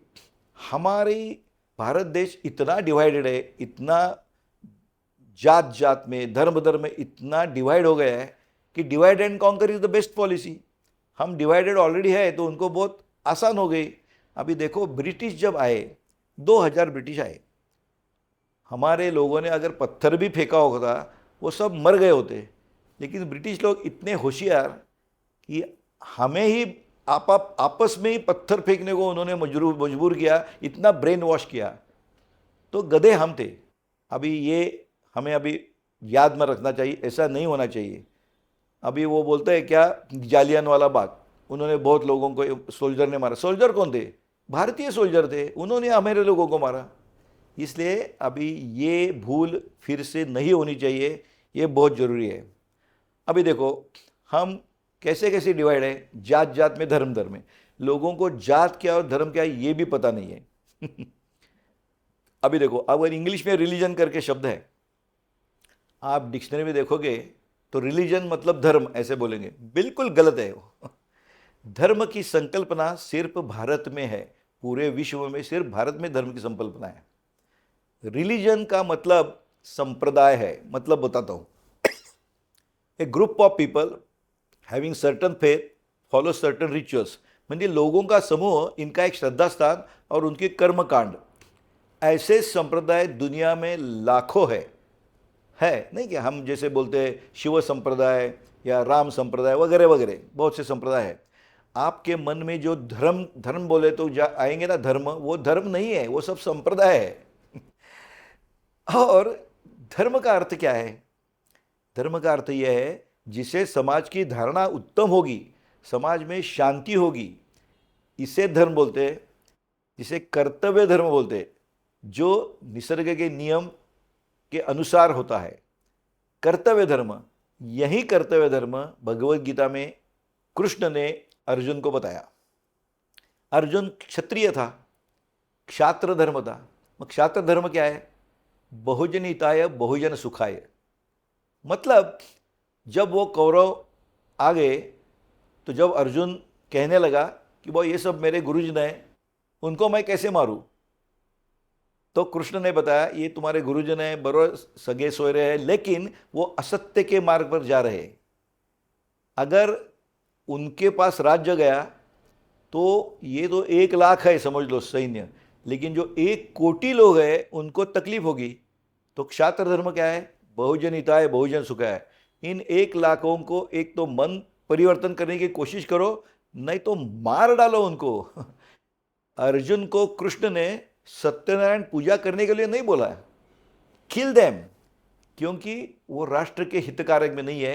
हमारी भारत देश इतना डिवाइडेड है, इतना जात जात में, धर्म धर्म में इतना डिवाइड हो गया है कि divide and conquer is the best policy. हम डिवाइडेड ऑलरेडी है तो उनको बहुत आसान हो गई। अभी देखो, ब्रिटिश जब आए, 2000 ब्रिटिश आए, हमारे लोगों ने अगर पत्थर भी फेंका होता वो सब मर गए होते, लेकिन ब्रिटिश लोग इतने होशियार कि हमें ही आपस में ही पत्थर फेंकने को उन्होंने मजबूर किया, इतना ब्रेन वॉश किया। तो गधे हम थे। अभी ये हमें अभी याद में रखना चाहिए, ऐसा नहीं होना चाहिए। अभी वो बोलते हैं क्या, जालियनवाला बाग, उन्होंने बहुत लोगों को, सोल्जर ने मारा। सोल्जर कौन थे? भारतीय सोल्जर थे, उन्होंने हमारे लोगों को मारा। इसलिए अभी ये भूल फिर से नहीं होनी चाहिए, ये बहुत ज़रूरी है। अभी देखो, हम कैसे कैसे डिवाइड है, जात जात में, धर्म धर्म में। लोगों को जात क्या और धर्म क्या है ये भी पता नहीं है। अभी देखो, अगर इंग्लिश में रिलीजन करके शब्द है, आप डिक्शनरी में देखोगे तो रिलीजन मतलब धर्म ऐसे बोलेंगे, बिल्कुल गलत है वो। धर्म की संकल्पना सिर्फ भारत में है, पूरे विश्व में सिर्फ भारत में धर्म की संकल्पना है। रिलीजन का मतलब संप्रदाय है। मतलब बताता हूं, a group of people having certain faith follow certain rituals, म्हणजे लोगों का समूह, इनका एक श्रद्धा स्थान और उनके कर्मकांड। ऐसे संप्रदाय दुनिया में लाखों है नहीं क्या? हम जैसे बोलते हैं शिव संप्रदाय या राम संप्रदाय वगैरह वगैरह, बहुत से संप्रदाय है। आपके मन में जो धर्म धर्म बोले तो आएंगे ना धर्म, वो धर्म नहीं है, वो सब संप्रदाय है। और धर्म का अर्थ क्या है? धर्म का अर्थ यह है जिसे समाज की धारणा उत्तम होगी, समाज में शांति होगी, इसे धर्म बोलते हैं। जिसे कर्तव्य धर्म बोलते हैं, जो निसर्ग के नियम के अनुसार होता है, कर्तव्य धर्म। यही कर्तव्य धर्म भगवत गीता में कृष्ण ने अर्जुन को बताया। अर्जुन क्षत्रिय था, क्षात्र धर्म था। मग क्षात्र धर्म क्या है? बहुजन हिताय बहुजन सुखाय। मतलब जब वो कौरव आ गए तो जब अर्जुन कहने लगा कि भाई ये सब मेरे गुरुजन हैं, उनको मैं कैसे मारूं? तो कृष्ण ने बताया ये तुम्हारे गुरुजन हैं, बरोबर सगे सोयरे हैं, लेकिन वो असत्य के मार्ग पर जा रहे हैं। अगर उनके पास राज्य गया तो ये तो 1 लाख है समझ लो सैन्य, लेकिन जो 1 कोटि लोग हैं उनको तकलीफ होगी। तो क्षात्र धर्म क्या है? बहुजन हिताय बहुजन सुखाय। इन 1 लाखों को एक तो मन परिवर्तन करने की कोशिश करो, नहीं तो मार डालो उनको। अर्जुन को कृष्ण ने सत्यनारायण पूजा करने के लिए नहीं बोला है, किल देम, क्योंकि वो राष्ट्र के हितकारक में नहीं है।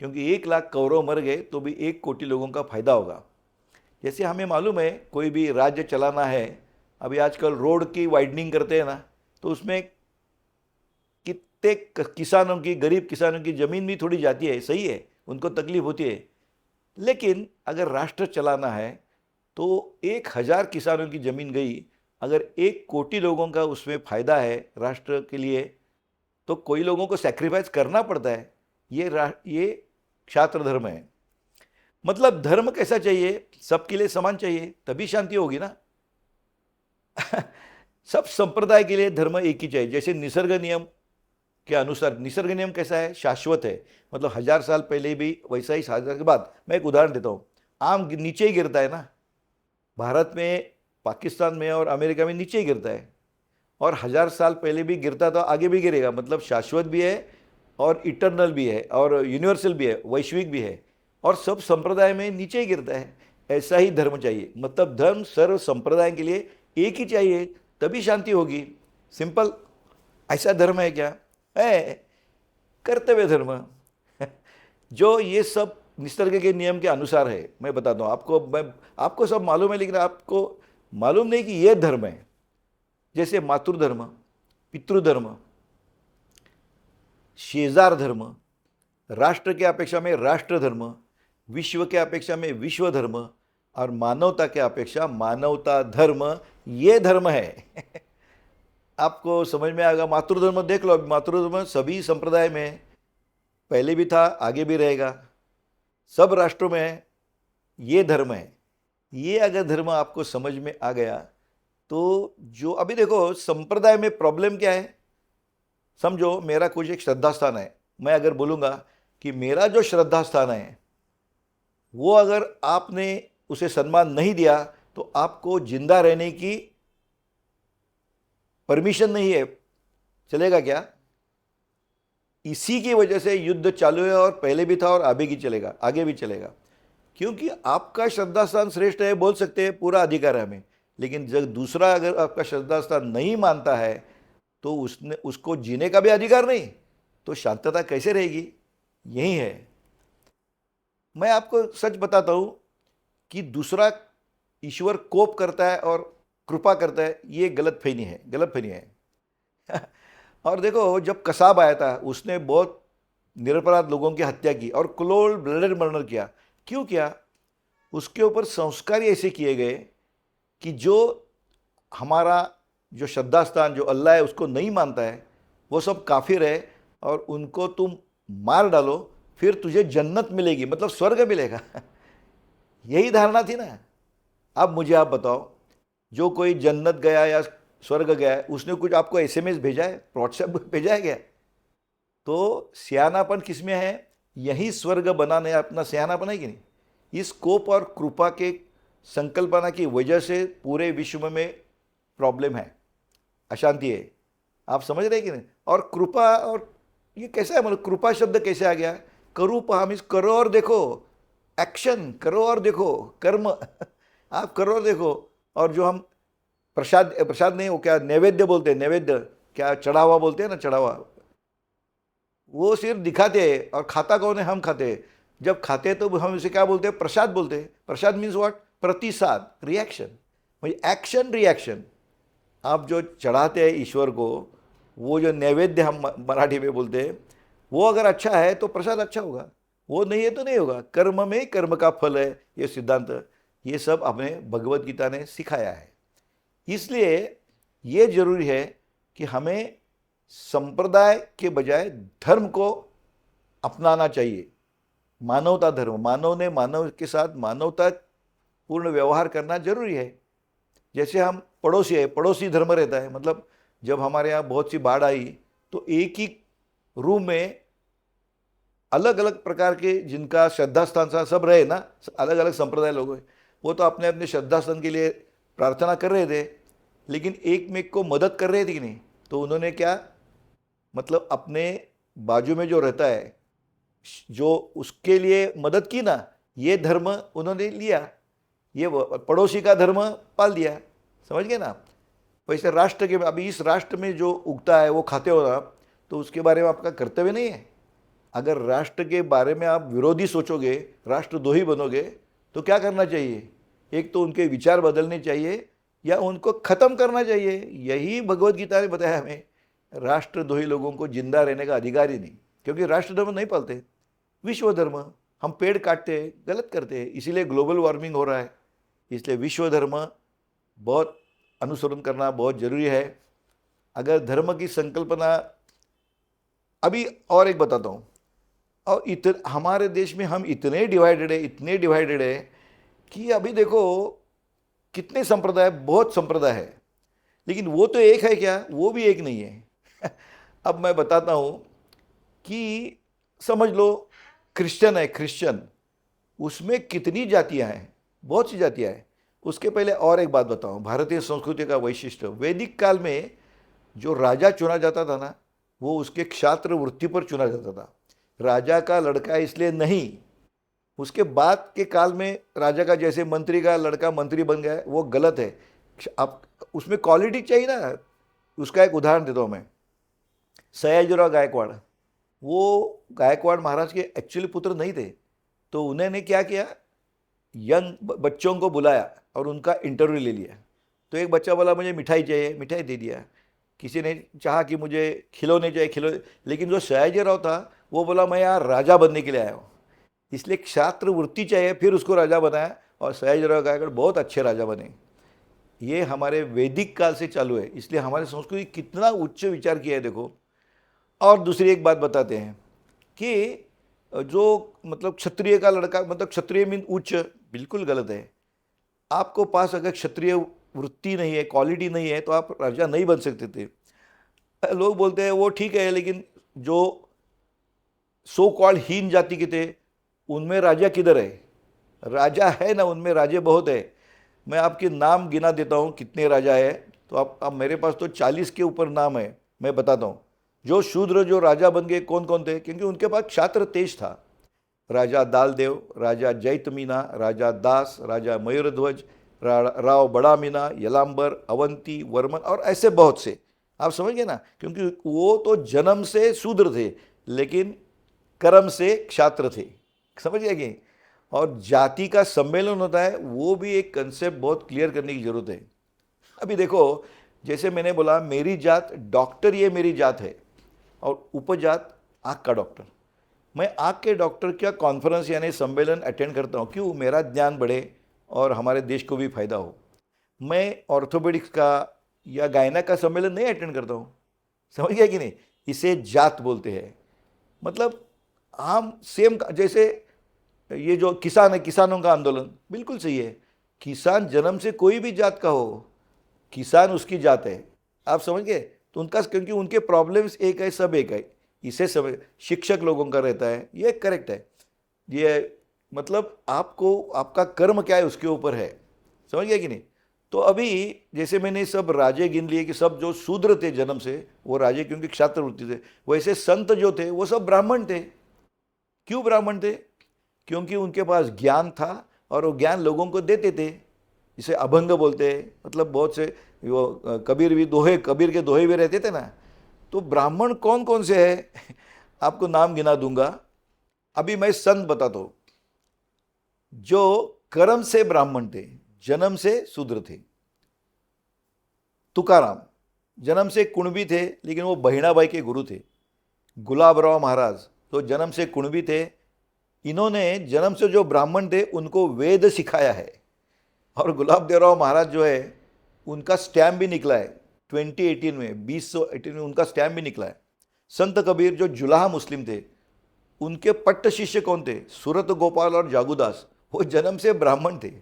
क्योंकि 1 लाख कौरव मर गए तो भी 1 कोटि लोगों का फायदा होगा। जैसे हमें मालूम है कोई भी राज्य चलाना है, अभी आजकल रोड की वाइडनिंग करते हैं ना, तो उसमें कितने किसानों की, गरीब किसानों की ज़मीन भी थोड़ी जाती है, सही है, उनको तकलीफ होती है। लेकिन अगर राष्ट्र चलाना है तो 1,000 किसानों की ज़मीन गई, अगर 1 कोटि लोगों का उसमें फ़ायदा है राष्ट्र के लिए, तो कोई लोगों को सैक्रिफाइस करना पड़ता है। ये क्षात्र धर्म है। मतलब धर्म कैसा चाहिए? सबके लिए समान चाहिए, तभी शांति होगी ना। सब संप्रदाय के लिए धर्म एक ही चाहिए। जैसे निसर्ग नियम के अनुसार, निसर्ग नियम कैसा है? शाश्वत है, मतलब 1,000 साल पहले भी वैसा ही 1,000 के बाद। मैं एक उदाहरण देता हूँ, आम नीचे ही गिरता है ना, भारत में, पाकिस्तान में और अमेरिका में नीचे ही गिरता है, और 1,000 साल पहले भी गिरता तो आगे भी गिरेगा। मतलब शाश्वत भी है और इटर्नल भी है और यूनिवर्सल भी है, वैश्विक भी है, और सब संप्रदाय में नीचे ही गिरता है। ऐसा ही धर्म चाहिए। मतलब धर्म सर्व संप्रदाय के लिए एक ही चाहिए, तभी शांति होगी। सिंपल। ऐसा धर्म है क्या? है कर्तव्य धर्म। जो ये सब निसर्ग के नियम के अनुसार है। मैं बताता हूँ आपको, आपको सब मालूम है, लेकिन आपको मालूम नहीं कि ये धर्म है। जैसे मातृधर्म, पितृधर्म, शेजार धर्म, राष्ट्र के अपेक्षा में राष्ट्र धर्म, विश्व के अपेक्षा में विश्व धर्म, और मानवता के अपेक्षा मानवता धर्म, ये धर्म है। आपको समझ में आएगा। मातृधर्म देख लो, मातृधर्म सभी संप्रदाय में है, पहले भी था, आगे भी रहेगा, सब राष्ट्रों में है, ये धर्म है। ये अगर धर्म आपको समझ में आ गया तो जो अभी देखो संप्रदाय में प्रॉब्लम क्या है? समझो मेरा कुछ एक श्रद्धा स्थान है, मैं अगर बोलूँगा कि मेरा जो श्रद्धा स्थान है वो अगर आपने उसे सम्मान नहीं दिया तो आपको जिंदा रहने की परमिशन नहीं है, चलेगा क्या? इसी की वजह से युद्ध चालू है, और पहले भी था और आगे भी चलेगा, आगे भी चलेगा। क्योंकि आपका श्रद्धा स्थान श्रेष्ठ है बोल सकते हैं, पूरा अधिकार है हमें, लेकिन जब दूसरा अगर आपका श्रद्धा स्थान नहीं मानता है तो उसको जीने का भी अधिकार नहीं, तो शांतता कैसे रहेगी? यही है। मैं आपको सच बताता हूं कि दूसरा ईश्वर कोप करता है और कृपा करता है, ये गलतफहमी है, गलतफहमी है। और देखो जब कसाब आया था उसने बहुत निरपराध लोगों की हत्या की और कोल्ड ब्लडेड मर्डर किया। क्यों किया? उसके ऊपर संस्कार ऐसे किए गए कि जो हमारा जो श्रद्धा स्थान जो अल्लाह है उसको नहीं मानता है, वो सब काफिर है, और उनको तुम मार डालो, फिर तुझे जन्नत मिलेगी, मतलब स्वर्ग मिलेगा। यही धारणा थी ना। अब मुझे आप बताओ, जो कोई जन्नत गया या स्वर्ग गया है, उसने कुछ आपको एसएमएस भेजा है, व्हाट्सएप भेजा है क्या? तो सियानापन किसमें है? यही स्वर्ग बनाने अपना सियानापन है कि नहीं? इस कोप और कृपा के संकल्पना की वजह से पूरे विश्व में प्रॉब्लम है, अशांति है। आप समझ रहे कि नहीं? और कृपा, और ये कैसा है, मतलब कृपा शब्द कैसे आ गया? करूपा मीन्स करो और देखो, एक्शन करो और देखो, कर्म। आप करो और देखो। और जो हम प्रसाद, प्रसाद नहीं, वो क्या नैवेद्य बोलते हैं, नैवेद्य क्या चढ़ावा बोलते हैं ना, चढ़ावा, वो सिर्फ दिखाते हैं, और खाता कौन है? हम खाते हैं। जब खाते हैं तो हम इसे क्या बोलते हैं? प्रसाद बोलते हैं। प्रसाद मीन्स व्हाट? प्रतिसाद, रिएक्शन, मतलब एक्शन रिएक्शन। आप जो चढ़ाते हैं ईश्वर को, वो जो नैवेद्य हम मराठी में बोलते हैं, वो अगर अच्छा है तो प्रसाद अच्छा होगा, वो नहीं है तो नहीं होगा। कर्म में कर्म का फल है, ये सिद्धांत, ये सब हमें भगवत गीता ने सिखाया है। इसलिए ये जरूरी है कि हमें संप्रदाय के बजाय धर्म को अपनाना चाहिए। मानवता धर्म, मानव ने मानव के साथ मानवता पूर्ण व्यवहार करना जरूरी है। जैसे हम पड़ोसी है, पड़ोसी धर्म रहता है, मतलब जब हमारे यहाँ बहुत सी बाढ़ आई तो एक ही रूम में अलग अलग प्रकार के जिनका श्रद्धा स्थान सा सब रहे ना, अलग अलग संप्रदाय लोग हैं, वो तो अपने अपने श्रद्धा स्थान के लिए प्रार्थना कर रहे थे, लेकिन एक में को मदद कर रहे थे कि नहीं। तो उन्होंने क्या, मतलब अपने बाजू में जो रहता है जो उसके लिए मदद की ना, ये धर्म उन्होंने लिया, ये पड़ोसी का धर्म पाल दिया। समझ गए ना। वैसे राष्ट्र के, अभी इस राष्ट्र में जो उगता है वो खाते हो ना, तो उसके बारे में आपका कर्तव्य नहीं है। अगर राष्ट्र के बारे में आप विरोधी सोचोगे, राष्ट्रद्रोही बनोगे, तो क्या करना चाहिए? एक तो उनके विचार बदलने चाहिए या उनको खत्म करना चाहिए। यही भगवत गीता ने बताया हमें। राष्ट्रद्रोही लोगों को जिंदा रहने का अधिकार ही नहीं, क्योंकि राष्ट्र धर्म नहीं पालते, विश्व धर्म। हम पेड़ काटते हैं, गलत करते हैं, इसीलिए ग्लोबल वार्मिंग हो रहा है। इसलिए विश्व धर्म बहुत अनुसरण करना बहुत जरूरी है। अगर धर्म की संकल्पना, अभी और एक बताता हूँ, और हमारे देश में हम इतने डिवाइडेड है कि अभी देखो कितने संप्रदाय, बहुत संप्रदाय है, लेकिन वो तो एक है क्या? वो भी एक नहीं है। अब मैं बताता हूँ कि समझ लो क्रिश्चियन है, क्रिश्चियन, उसमें कितनी जातियां हैं, बहुत सी जातियां हैं। उसके पहले और एक बात बताऊं, भारतीय संस्कृति का वैशिष्ट्य, वैदिक काल में जो राजा चुना जाता था ना, वो उसके क्षात्र वृत्ति पर चुना जाता था। राजा का लड़का इसलिए नहीं, उसके बाद के काल में राजा का जैसे मंत्री का लड़का मंत्री बन गया है, वो गलत है। आप उसमें क्वालिटी चाहिए ना। उसका एक उदाहरण देता हूँ मैं। सयाजीराव गायकवाड़, वो गायकवाड़ महाराज के एक्चुअली पुत्र नहीं थे, तो उन्होंने क्या किया, यंग बच्चों को बुलाया और उनका इंटरव्यू ले लिया। तो एक बच्चा बोला मुझे मिठाई चाहिए, मिठाई दे दिया। किसी ने चाहा कि मुझे खिलौने चाहिए, खिलौने। लेकिन जो सयाजीराव था वो बोला मैं यहाँ राजा बनने के लिए आया हूँ, इसलिए क्षात्र वृत्ति चाहिए, फिर उसको राजा बनाया और सयाजीराव गायकवाड़ बहुत अच्छे राजा बने। ये हमारे वैदिक काल से चालू है, इसलिए हमारी संस्कृति कितना उच्च विचार किया है देखो। और दूसरी एक बात बताते हैं कि जो मतलब क्षत्रिय का लड़का, मतलब क्षत्रिय मीन उच्च, बिल्कुल गलत है। आपको पास अगर क्षत्रिय वृत्ति नहीं है, क्वालिटी नहीं है, तो आप राजा नहीं बन सकते थे। लोग बोलते हैं वो ठीक है, लेकिन जो सो कॉल्ड हीन जाति के थे उनमें राजा किधर है? राजा है ना, उनमें राजे बहुत है। मैं आपके नाम गिना देता हूँ कितने राजा है, तो आप मेरे पास तो 40 के ऊपर नाम है, मैं बताता हूँ। जो शूद्र जो राजा बन गए कौन कौन थे, क्योंकि उनके पास क्षात्र तेज था। राजा दालदेव, राजा जैतमीना, राजा दास, राजा मयूरध्वज, राव बड़ा मीना, यलांबर, अवंती, वर्मन, और ऐसे बहुत से। आप समझ गए ना, क्योंकि वो तो जन्म से शूद्र थे लेकिन कर्म से क्षात्र थे। समझ गए कि? और जाति का सम्मेलन होता है, वो भी एक कंसेप्ट बहुत क्लियर करने की जरूरत है। अभी देखो, जैसे मैंने बोला मेरी जात डॉक्टर, ये मेरी जात है, और उपजात आँख का डॉक्टर। मैं आँख के डॉक्टर का कॉन्फ्रेंस यानी सम्मेलन अटेंड करता हूँ, क्यों? मेरा ज्ञान बढ़े और हमारे देश को भी फायदा हो। मैं ऑर्थोपेडिक्स का या गायना का सम्मेलन नहीं अटेंड करता हूँ। समझ गया कि नहीं? इसे जात बोलते हैं। मतलब हम सेम, जैसे ये जो किसान है, किसानों का आंदोलन बिल्कुल सही है। किसान जन्म से कोई भी जात का हो, किसान उसकी जात है। आप समझ गए? तो उनका, क्योंकि उनके प्रॉब्लम्स एक है, सब एक है, इसे सब शिक्षक लोगों का रहता है, ये करेक्ट है। ये मतलब आपको आपका कर्म क्या है उसके ऊपर है। समझ गया कि नहीं? तो अभी जैसे मैंने सब राजे गिन लिए कि सब जो शूद्र थे जन्म से वो राजे, क्योंकि क्षात्र वृत्ति थे। वैसे संत जो थे वो सब ब्राह्मण थे। क्यों ब्राह्मण थे? क्योंकि उनके पास ज्ञान था और वो ज्ञान लोगों को देते थे। इसे अभंग बोलते हैं। मतलब बहुत से वो कबीर भी दोहे, कबीर के दोहे भी रहते थे ना। तो ब्राह्मण कौन कौन से है? आपको नाम गिना दूंगा। अभी मैं संत बताता हूं जो कर्म से ब्राह्मण थे, जन्म से शूद्र थे। तुकाराम जन्म से कुणबी थे, लेकिन वो बहिणाबाई के गुरु थे। गुलाबराव महाराज तो जन्म से कुणबी थे। इन्होंने जन्म से जो ब्राह्मण थे उनको वेद सिखाया है। और गुलाबदेवराव महाराज जो है उनका स्टैम्प भी निकला है 2018 में, 2018 में उनका स्टैम्प भी निकला है। संत कबीर जो जुलाहा मुस्लिम थे, उनके पट्ट शिष्य कौन थे? सूरत गोपाल और जागुदास, वो जन्म से ब्राह्मण थे।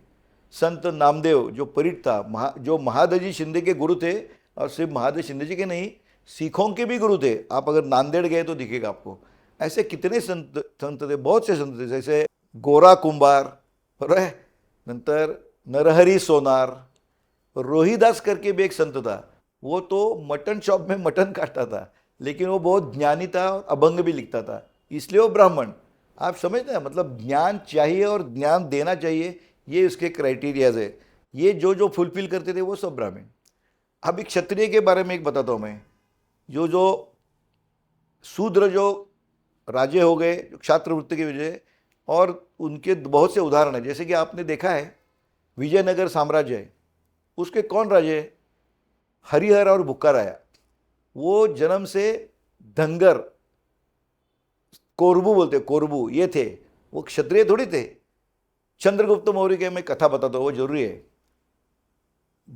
संत नामदेव जो परिट था, जो महादजी शिंदे के गुरु थे, और सिर्फ महादजी शिंदे जी के नहीं, सिखों के भी गुरु थे। आप अगर नांदेड़ गए तो दिखेगा आपको। ऐसे कितने संत संत थे, बहुत से संत थे, जैसे गोरा कुंभार, बरोबर आहे, नंतर नरहरी सोनार, रोहिदास करके भी एक संत था। वो तो मटन शॉप में मटन काटता था, लेकिन वो बहुत ज्ञानी था और अभंग भी लिखता था, इसलिए वो ब्राह्मण। आप समझते हैं, मतलब ज्ञान चाहिए और ज्ञान देना चाहिए, ये उसके क्राइटेरियाज है। ये जो जो फुलफिल करते थे वो सब ब्राह्मण। अब एक क्षत्रिय के बारे में एक बताता हूँ मैं। जो जो शूद्र जो राजे हो गए छात्रवृत्ति की वजह, और उनके बहुत से उदाहरण हैं। जैसे कि आपने देखा है विजयनगर साम्राज्य है, उसके कौन राजे? हरिहर और बुक्काराया। वो जन्म से धंगर, कोरबू बोलते, कोरबू ये थे, वो क्षत्रिय थोड़ी थे। चंद्रगुप्त मौर्य के मैं कथा बताता हूँ, वो जरूरी है।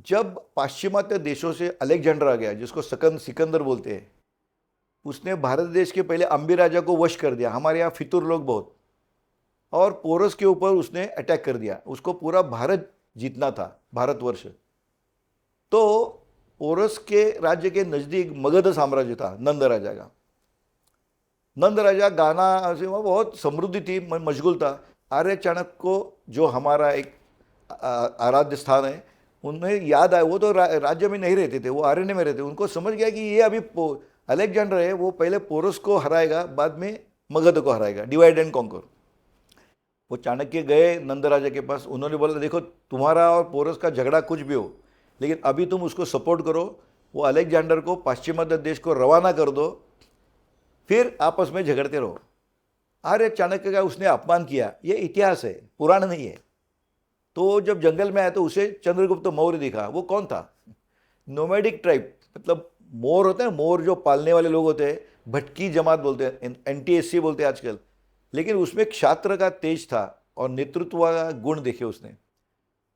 जब पाश्चिमात्य देशों से अलेक्जेंडर आ गया, जिसको सिकंदर बोलते हैं, उसने भारत देश के पहले अंबी राजा को वश कर दिया। हमारे यहाँ फितुर लोग बहुत, और पोरस के ऊपर उसने अटैक कर दिया। उसको पूरा भारत जीतना था, भारतवर्ष। तो पोरस के राज्य के नज़दीक मगध साम्राज्य था, नंद राजा का। नंद राजा गाना से वो बहुत समृद्धि थी, मशगूल था। आर्य चाणक्य को, जो हमारा एक आराध्य स्थान है, उन्हें याद आया। वो तो राज्य में नहीं रहते थे, वो आरण्य में रहते। उनको समझ गया कि ये अभी अलेक्जेंडर है, वो पहले पोरस को हराएगा, बाद में मगध को हराएगा, डिवाइड एंड कॉन्कर। वो चाणक्य गए नंद राजा के पास, उन्होंने बोला देखो तुम्हारा और पोरस का झगड़ा कुछ भी हो, लेकिन अभी तुम उसको सपोर्ट करो, वो अलेक्जेंडर को पाश्चिमात्य देश को रवाना कर दो, फिर आपस में झगड़ते रहो। आर्य चाणक्य का उसने अपमान किया, ये इतिहास है, पुराण नहीं है। तो जब जंगल में आया तो उसे चंद्रगुप्त मौर्य दिखा। वो कौन था? नोमैडिक ट्राइब, मतलब मोर होते हैं, मोर जो पालने वाले लोग होते हैं, भटकी जमात बोलते हैं, NTSC बोलते हैं आजकल। लेकिन उसमें क्षात्र का तेज था और नेतृत्व का गुण देखे उसने।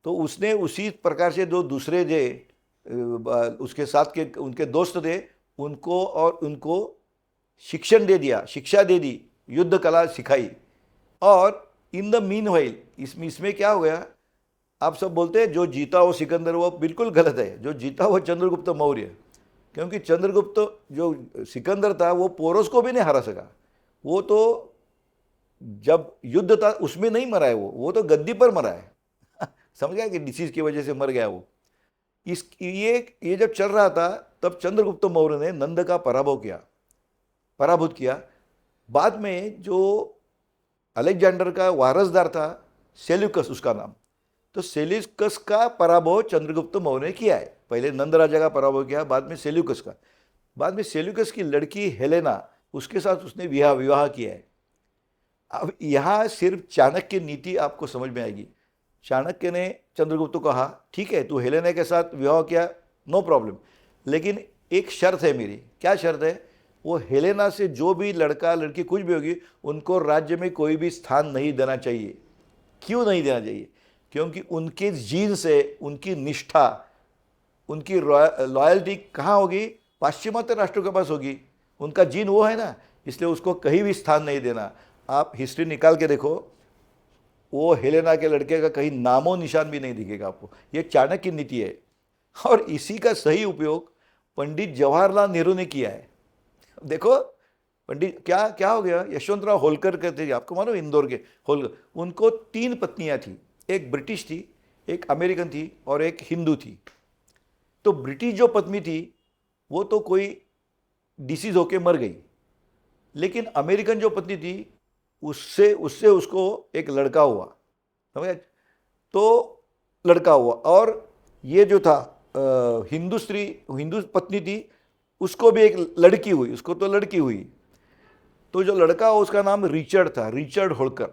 तो उसने उसी प्रकार से जो दूसरे जे उसके साथ के उनके दोस्त थे, उनको शिक्षण दे दिया, शिक्षा दे दी, युद्ध कला सिखाई। और इन द मीन वाइल इसमें क्या हो गया? आप सब बोलते हैं जो जीता वो सिकंदर, वो बिल्कुल गलत है। जो जीता वो चंद्रगुप्त मौर्य, क्योंकि चंद्रगुप्त जो सिकंदर था वो पोरस को भी नहीं हरा सका। वो तो जब युद्ध था उसमें नहीं मरा है, वो तो गद्दी पर मरा है। समझ गया कि डिसीज की वजह से मर गया वो। ये जब चल रहा था, तब चंद्रगुप्त मौर्य ने नंद का पराभूत किया। बाद में जो अलेक्जेंडर का वारसदार था, सेल्यूकस उसका नाम, तो सेल्यूकस का पराभव चंद्रगुप्त मौर्य ने किया है। पहले नंद राजा का पराभव किया, बाद में सेल्यूकस का। बाद में सेल्यूकस की लड़की हेलेना, उसके साथ उसने विवाह किया है। अब यहाँ सिर्फ चाणक्य नीति आपको समझ में आएगी। चाणक्य ने चंद्रगुप्त को कहा ठीक है तू हेलेना के साथ विवाह किया, नो प्रॉब्लम, लेकिन एक शर्त है मेरी। क्या शर्त है? वो हेलेना से जो भी लड़का लड़की कुछ भी होगी, उनको राज्य में कोई भी स्थान नहीं देना चाहिए। क्यों नहीं देना चाहिए? क्योंकि उनके जीन से, उनकी निष्ठा, उनकी लॉयल्टी कहाँ होगी? पाश्चिमात्य राष्ट्रों के पास होगी। उनका जीन वो है ना, इसलिए उसको कहीं भी स्थान नहीं देना। आप हिस्ट्री निकाल के देखो, वो हेलेना के लड़के का कहीं नामो निशान भी नहीं दिखेगा आपको। ये चाणक्य की नीति है, और इसी का सही उपयोग पंडित जवाहरलाल नेहरू ने किया है। देखो पंडित क्या क्या हो गया। यशवंतराव होलकर कहते थे, आपको मालूम, इंदौर के होलकर, उनको 3 पत्नियां थी। एक ब्रिटिश थी, एक अमेरिकन थी, और एक हिंदू थी। तो ब्रिटिश जो पत्नी थी वो तो कोई डिसीज होके मर गई, लेकिन अमेरिकन जो पत्नी थी उससे उसको एक लड़का हुआ, समझे? तो लड़का हुआ। और ये जो था हिंदू पत्नी थी, उसको भी एक लड़की हुई, उसको तो लड़की हुई। तो जो लड़का हो उसका नाम रिचर्ड था, रिचर्ड होलकर,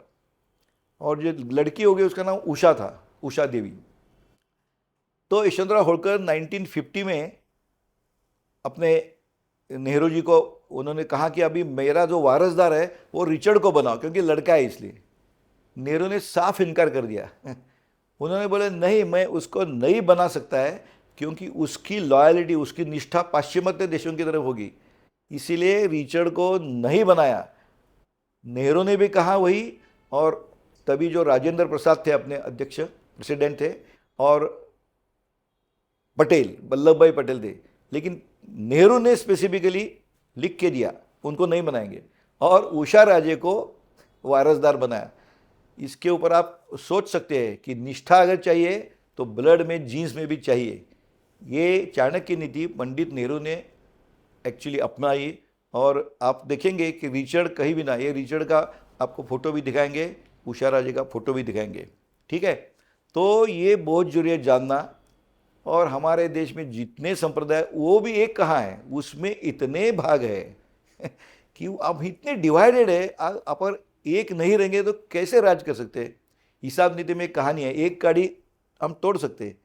और जो लड़की हो गई उसका नाम उषा था, उषा देवी। तो यशवंतराव होलकर 1950 में अपने नेहरू जी को उन्होंने कहा कि अभी मेरा जो वारसदार है वो रिचर्ड को बनाओ, क्योंकि लड़का है इसलिए। नेहरू ने साफ इनकार कर दिया। उन्होंने बोले नहीं, मैं उसको नहीं बना सकता है, क्योंकि उसकी लॉयल्टी, उसकी निष्ठा पाश्चिमात्य देशों की तरफ होगी, इसीलिए रिचर्ड को नहीं बनाया। नेहरू ने भी कहा वही, और तभी जो राजेंद्र प्रसाद थे अपने अध्यक्ष प्रेसिडेंट थे और पटेल, वल्लभ भाई पटेल थे। लेकिन नेहरू ने स्पेसिफिकली लिख के दिया उनको नहीं बनाएंगे, और उषा राजे को वारसदार बनाया। इसके ऊपर आप सोच सकते हैं कि निष्ठा अगर चाहिए तो ब्लड में, जीन्स में भी चाहिए। ये चाणक्य नीति पंडित नेहरू ने एक्चुअली अपनाई। और आप देखेंगे कि रिचर्ड कहीं भी ना, ये रिचर्ड का आपको फोटो भी दिखाएंगे, उषा राजे का फोटो भी दिखाएंगे, ठीक है। तो ये बहुत जरूरी है जानना। और हमारे देश में जितने संप्रदाय, वो भी एक कहाँ है, उसमें इतने भाग है कि अब इतने डिवाइडेड है। अपन एक नहीं रहेंगे तो कैसे राज कर सकते हैं। हिसाब नीति में एक कहानी है, एक काड़ी हम तोड़ सकते हैं,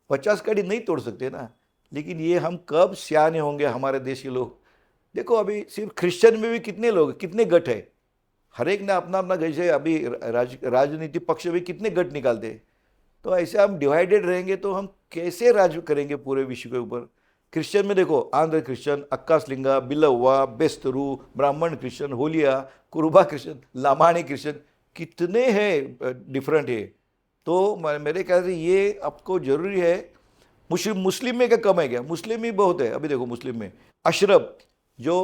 50 काड़ी नहीं तोड़ सकते ना। लेकिन ये हम कब सियाने होंगे हमारे देश के लोग। देखो अभी सिर्फ क्रिश्चियन में भी कितने लोग, कितने गट है, हर एक ने अपना अपना, जैसे अभी राजनीतिक पक्ष भी कितने गट निकालते हैं। तो ऐसे हम डिवाइडेड रहेंगे तो हम कैसे राज करेंगे पूरे विश्व के ऊपर। क्रिश्चियन में देखो, आंध्र क्रिश्चियन, अक्कासलिंगा, बिलव्वा, बेस्तरू, ब्राह्मण क्रिश्चियन, होलिया, कुरुबा क्रिश्चियन, लामानी क्रिश्चियन, कितने हैं डिफरेंट है। तो मेरे ख्याल से ये आपको जरूरी है। मुस्लिम में क्या कम है क्या? मुस्लिम भी बहुत है। अभी देखो मुस्लिम में अशरफ जो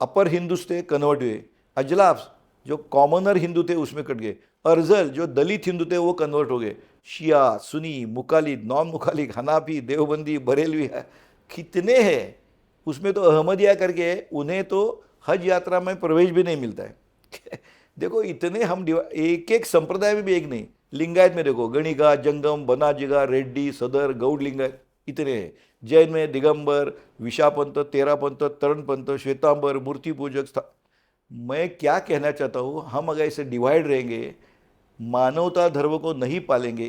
अपर हिंदूस थे कन्वर्ट हुए, अजलाफ जो कॉमनर हिंदू थे उसमें कट गए, अर्जल जो दलित हिंदू थे वो कन्वर्ट हो गए, शिया, सुनी, मुखालिद, नॉन मुखालिद, हनाफी, देवबंदी, बरेलवी, कितने हैं। उसमें तो अहमदिया करके है, उन्हें तो हज यात्रा में प्रवेश भी नहीं मिलता है देखो इतने हम एक एक संप्रदाय में भी एक नहीं। लिंगायत में देखो, गणिका, जंगम, बनाजिगा, रेड्डी, सदर, गौड़ लिंगायत इतने हैं। जैन में दिगंबर, विशापंत, तेरापंथ, तरणपंथ, श्वेतांबर, मूर्ति पूजक। मैं क्या कहना चाहता हूँ, हम अगर ऐसे डिवाइड रहेंगे, मानवता धर्म को नहीं पालेंगे,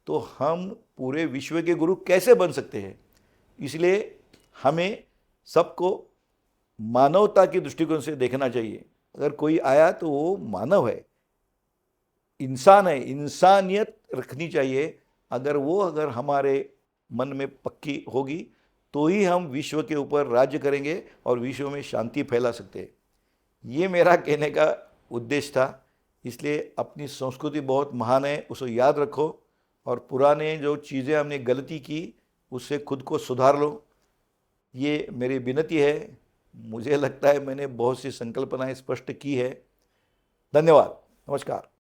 तो हम पूरे विश्व के गुरु कैसे बन सकते हैं। इसलिए हमें सबको मानवता के दृष्टिकोण से देखना चाहिए। अगर कोई आया तो वो मानव है, इंसान है, इंसानियत रखनी चाहिए। अगर हमारे मन में पक्की होगी तो ही हम विश्व के ऊपर राज्य करेंगे और विश्व में शांति फैला सकते हैं। ये मेरा कहने का उद्देश्य था। इसलिए अपनी संस्कृति बहुत महान है, उसको याद रखो, और पुराने जो चीज़ें हमने गलती की उससे खुद को सुधार लो। ये मेरी विनती है। मुझे लगता है मैंने बहुत सी संकल्पनाएं स्पष्ट की है। धन्यवाद, नमस्कार।